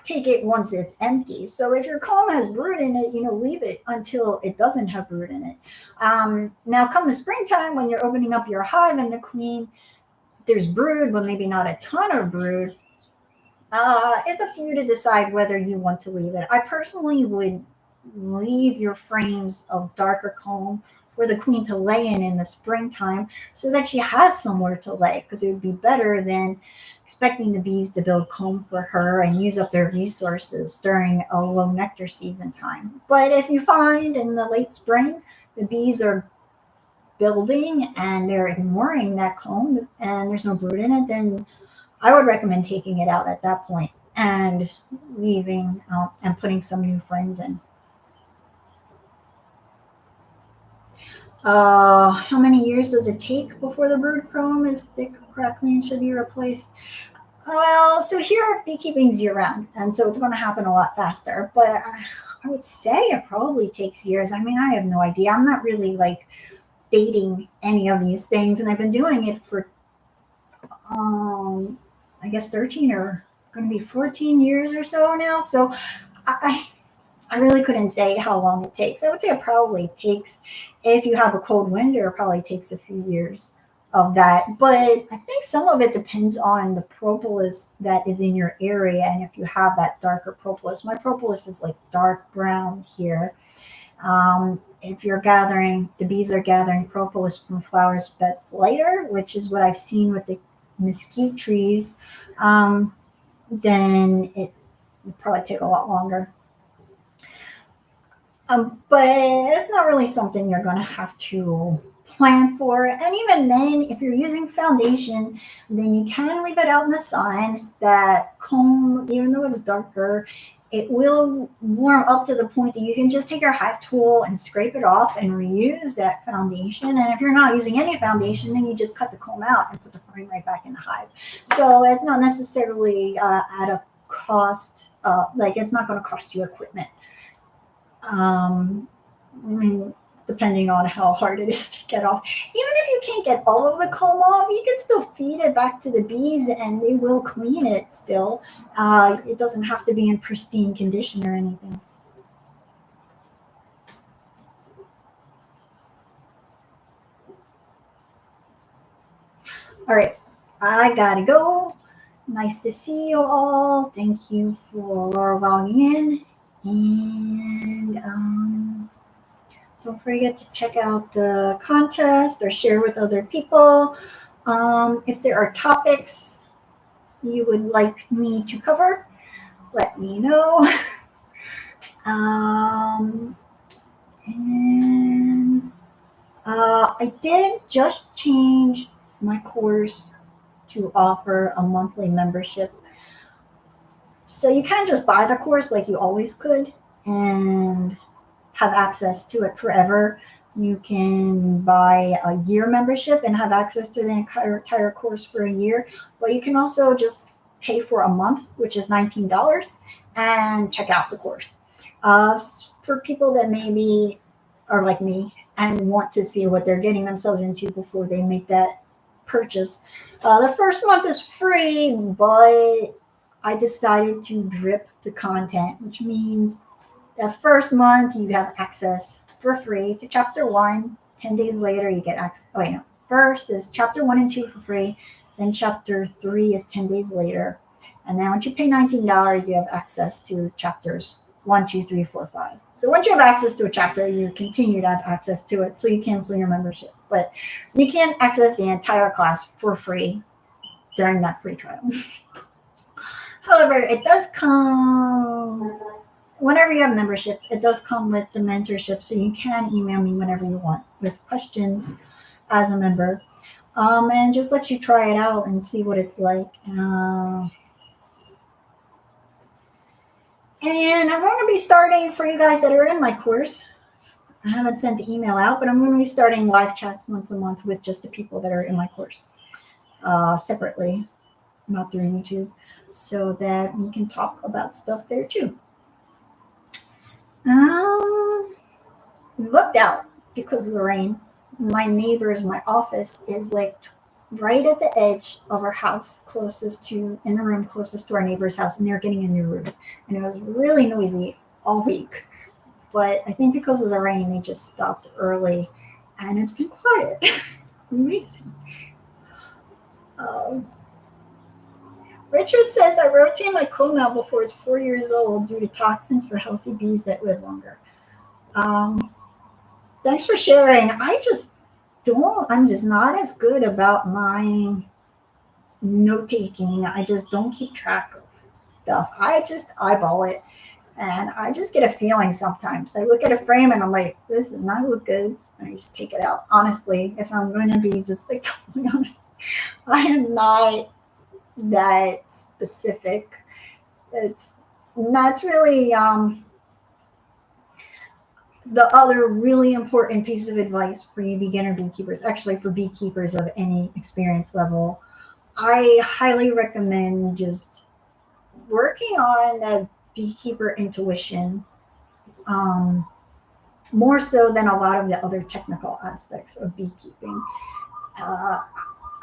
take it once it's empty. So if your comb has brood in it, leave it until it doesn't have brood in it. Now, come the springtime, when you're opening up your hive and the queen, there's brood, but maybe not a ton of brood. It's up to you to decide whether you want to leave it. I personally would leave your frames of darker comb for the queen to lay in the springtime so that she has somewhere to lay, because it would be better than expecting the bees to build comb for her and use up their resources during a low nectar season time. But if you find in the late spring the bees are building and they're ignoring that comb and there's no brood in it, then I would recommend taking it out at that point and leaving and putting some new frames in. How many years does it take before the brood comb is thick, crackly, and should be replaced? Well, so here beekeeping's year round, and so it's going to happen a lot faster. But I would say it probably takes years. I mean, I have no idea. I'm not really like dating any of these things, and I've been doing it for I guess 13 or going to be 14 years or so now. So I, I really couldn't say how long it takes. I would say it probably takes, if you have a cold winter, it probably takes a few years of that. But I think some of it depends on the propolis that is in your area, and if you have that darker propolis. My propolis is like dark brown here. If you're gathering, the bees are gathering propolis from flowers that's lighter, which is what I've seen with the mesquite trees, then it would probably take a lot longer. But it's not really something you're going to have to plan for. And even then, if you're using foundation, then you can leave it out in the sun. That comb, even though it's darker, it will warm up to the point that you can just take your hive tool and scrape it off and reuse that foundation. And if you're not using any foundation, then you just cut the comb out and put the frame right back in the hive. So it's not necessarily at a cost, like it's not going to cost you equipment. I mean, depending on how hard it is to get off. Even if you can't get all of the comb off, you can still feed it back to the bees and they will clean it still. It doesn't have to be in pristine condition or anything. All right, I gotta go. Nice to see you all. Thank you for logging in. And don't forget to check out the contest or share with other people. If there are topics you would like me to cover, let me know. And I did just change my course to offer a monthly membership. So you can't just buy the course like you always could and have access to it forever. You can buy a year membership and have access to the entire course for a year. But you can also just pay for a month, which is $19, and check out the course. For people that maybe are like me and want to see what they're getting themselves into before they make that purchase. The first month is free, but I decided to drip the content, which means that first month you have access for free to chapter 1. 10 days later, you get access. Oh, wait, no. First is chapter 1 and 2 for free. Then chapter 3 is 10 days later. And then once you pay $19, you have access to chapters 1, 2, 3, 4, 5. So once you have access to a chapter, you continue to have access to it till you cancel your membership. But you can access the entire class for free during that free trial. However, it does come, whenever you have membership, it does come with the mentorship. So you can email me whenever you want with questions as a member. And just let you try it out and see what it's like. And I'm going to be starting, for you guys that are in my course, I haven't sent the email out, but I'm going to be starting live chats once a month with just the people that are in my course separately, not through YouTube, so that we can talk about stuff there too. We looked out because of the rain. My neighbors, my office is like right at the edge of our house, in the room closest to our neighbor's house, and they're getting a new roof. And it was really noisy all week. But I think because of the rain, they just stopped early, and it's been quiet. Amazing. Richard says, I rotate my comb out before it's 4 years old due to toxins for healthy bees that live longer. Thanks for sharing. I'm just not as good about my note taking. I just don't keep track of stuff. I just eyeball it, and I just get a feeling sometimes. I look at a frame and I'm like, this does not look good. And I just take it out. Honestly, if I'm going to be just like totally honest, I am not that specific. That's really the other really important piece of advice for you beginner beekeepers, actually for beekeepers of any experience level. I highly recommend just working on the beekeeper intuition more so than a lot of the other technical aspects of beekeeping.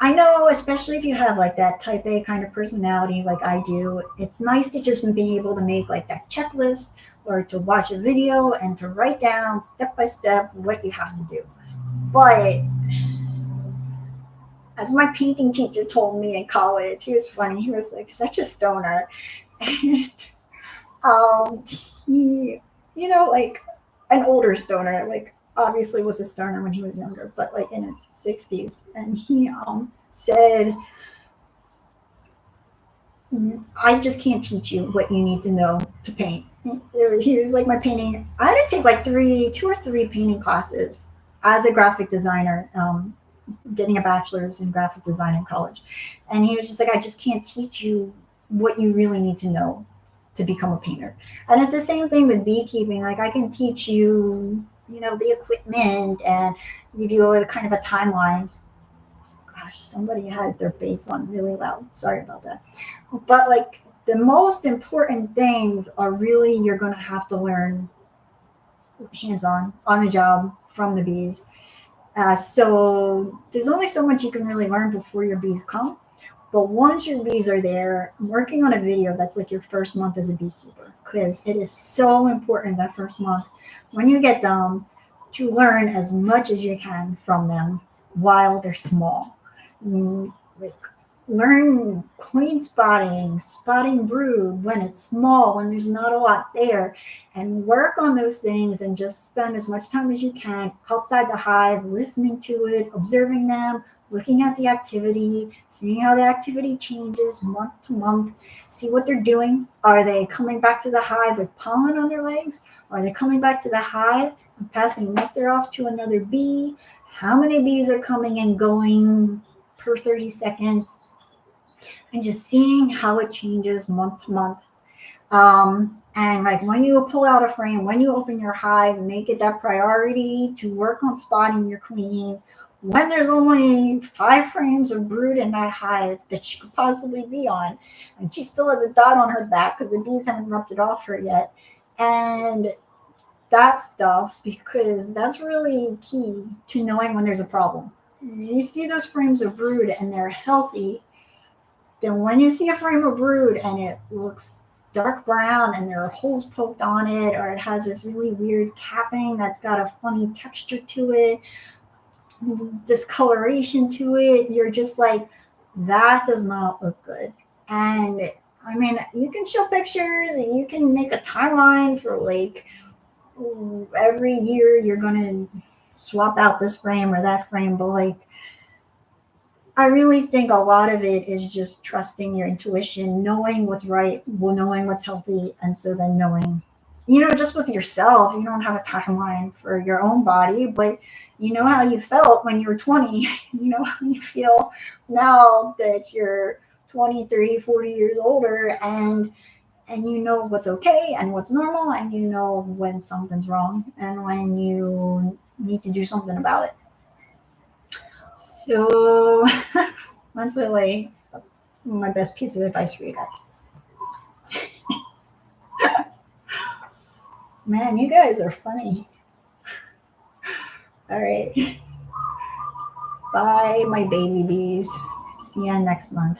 I know, especially if you have like that type A kind of personality like I do, it's nice to just be able to make like that checklist or to watch a video and to write down step by step what you have to do. But as my painting teacher told me in college, he was funny. He was like such a stoner. And he, like an older stoner, like obviously was a stoner when he was younger, but like in his 60s. And he said, I just can't teach you what you need to know to paint. He was like, my painting, I had to take like 2 or 3 painting classes as a graphic designer, getting a bachelor's in graphic design in college. And he was just like, I just can't teach you what you really need to know to become a painter. And it's the same thing with beekeeping. Like I can teach you, the equipment and give you a kind of a timeline. Gosh, somebody has their bass on really loud. Sorry about that. But like the most important things are really, you're going to have to learn hands-on, on the job from the bees. So there's only so much you can really learn before your bees come. But once your bees are there, I'm working on a video that's like your first month as a beekeeper, because it is so important that first month when you get them to learn as much as you can from them while they're small. Like Learn queen spotting, spotting brood when it's small, when there's not a lot there, and work on those things and just spend as much time as you can outside the hive, listening to it, observing them, looking at the activity, seeing how the activity changes month to month, see what they're doing. Are they coming back to the hive with pollen on their legs? Are they coming back to the hive and passing nectar off to another bee? How many bees are coming and going per 30 seconds? And just seeing how it changes month to month. And like when you pull out a frame, when you open your hive, make it that priority to work on spotting your queen. When there's only 5 frames of brood in that hive that she could possibly be on, and she still has a dot on her back because the bees haven't rubbed it off her yet. And that stuff, because that's really key to knowing when there's a problem. You see those frames of brood and they're healthy, then when you see a frame of brood and it looks dark brown and there are holes poked on it, or it has this really weird capping that's got a funny texture to it, discoloration to it, you're just like, that does not look good. And I mean, you can show pictures and you can make a timeline for like every year you're going to swap out this frame or that frame, but like, I really think a lot of it is just trusting your intuition, knowing what's right, knowing what's healthy, and so then knowing, just with yourself, you don't have a timeline for your own body, but you know how you felt when you were 20, you know how you feel now that you're 20, 30, 40 years older, and you know what's okay and what's normal, and you know when something's wrong and when you need to do something about it. So that's really my best piece of advice for you guys. Man, you guys are funny. All right. Bye, my baby bees. See ya next month.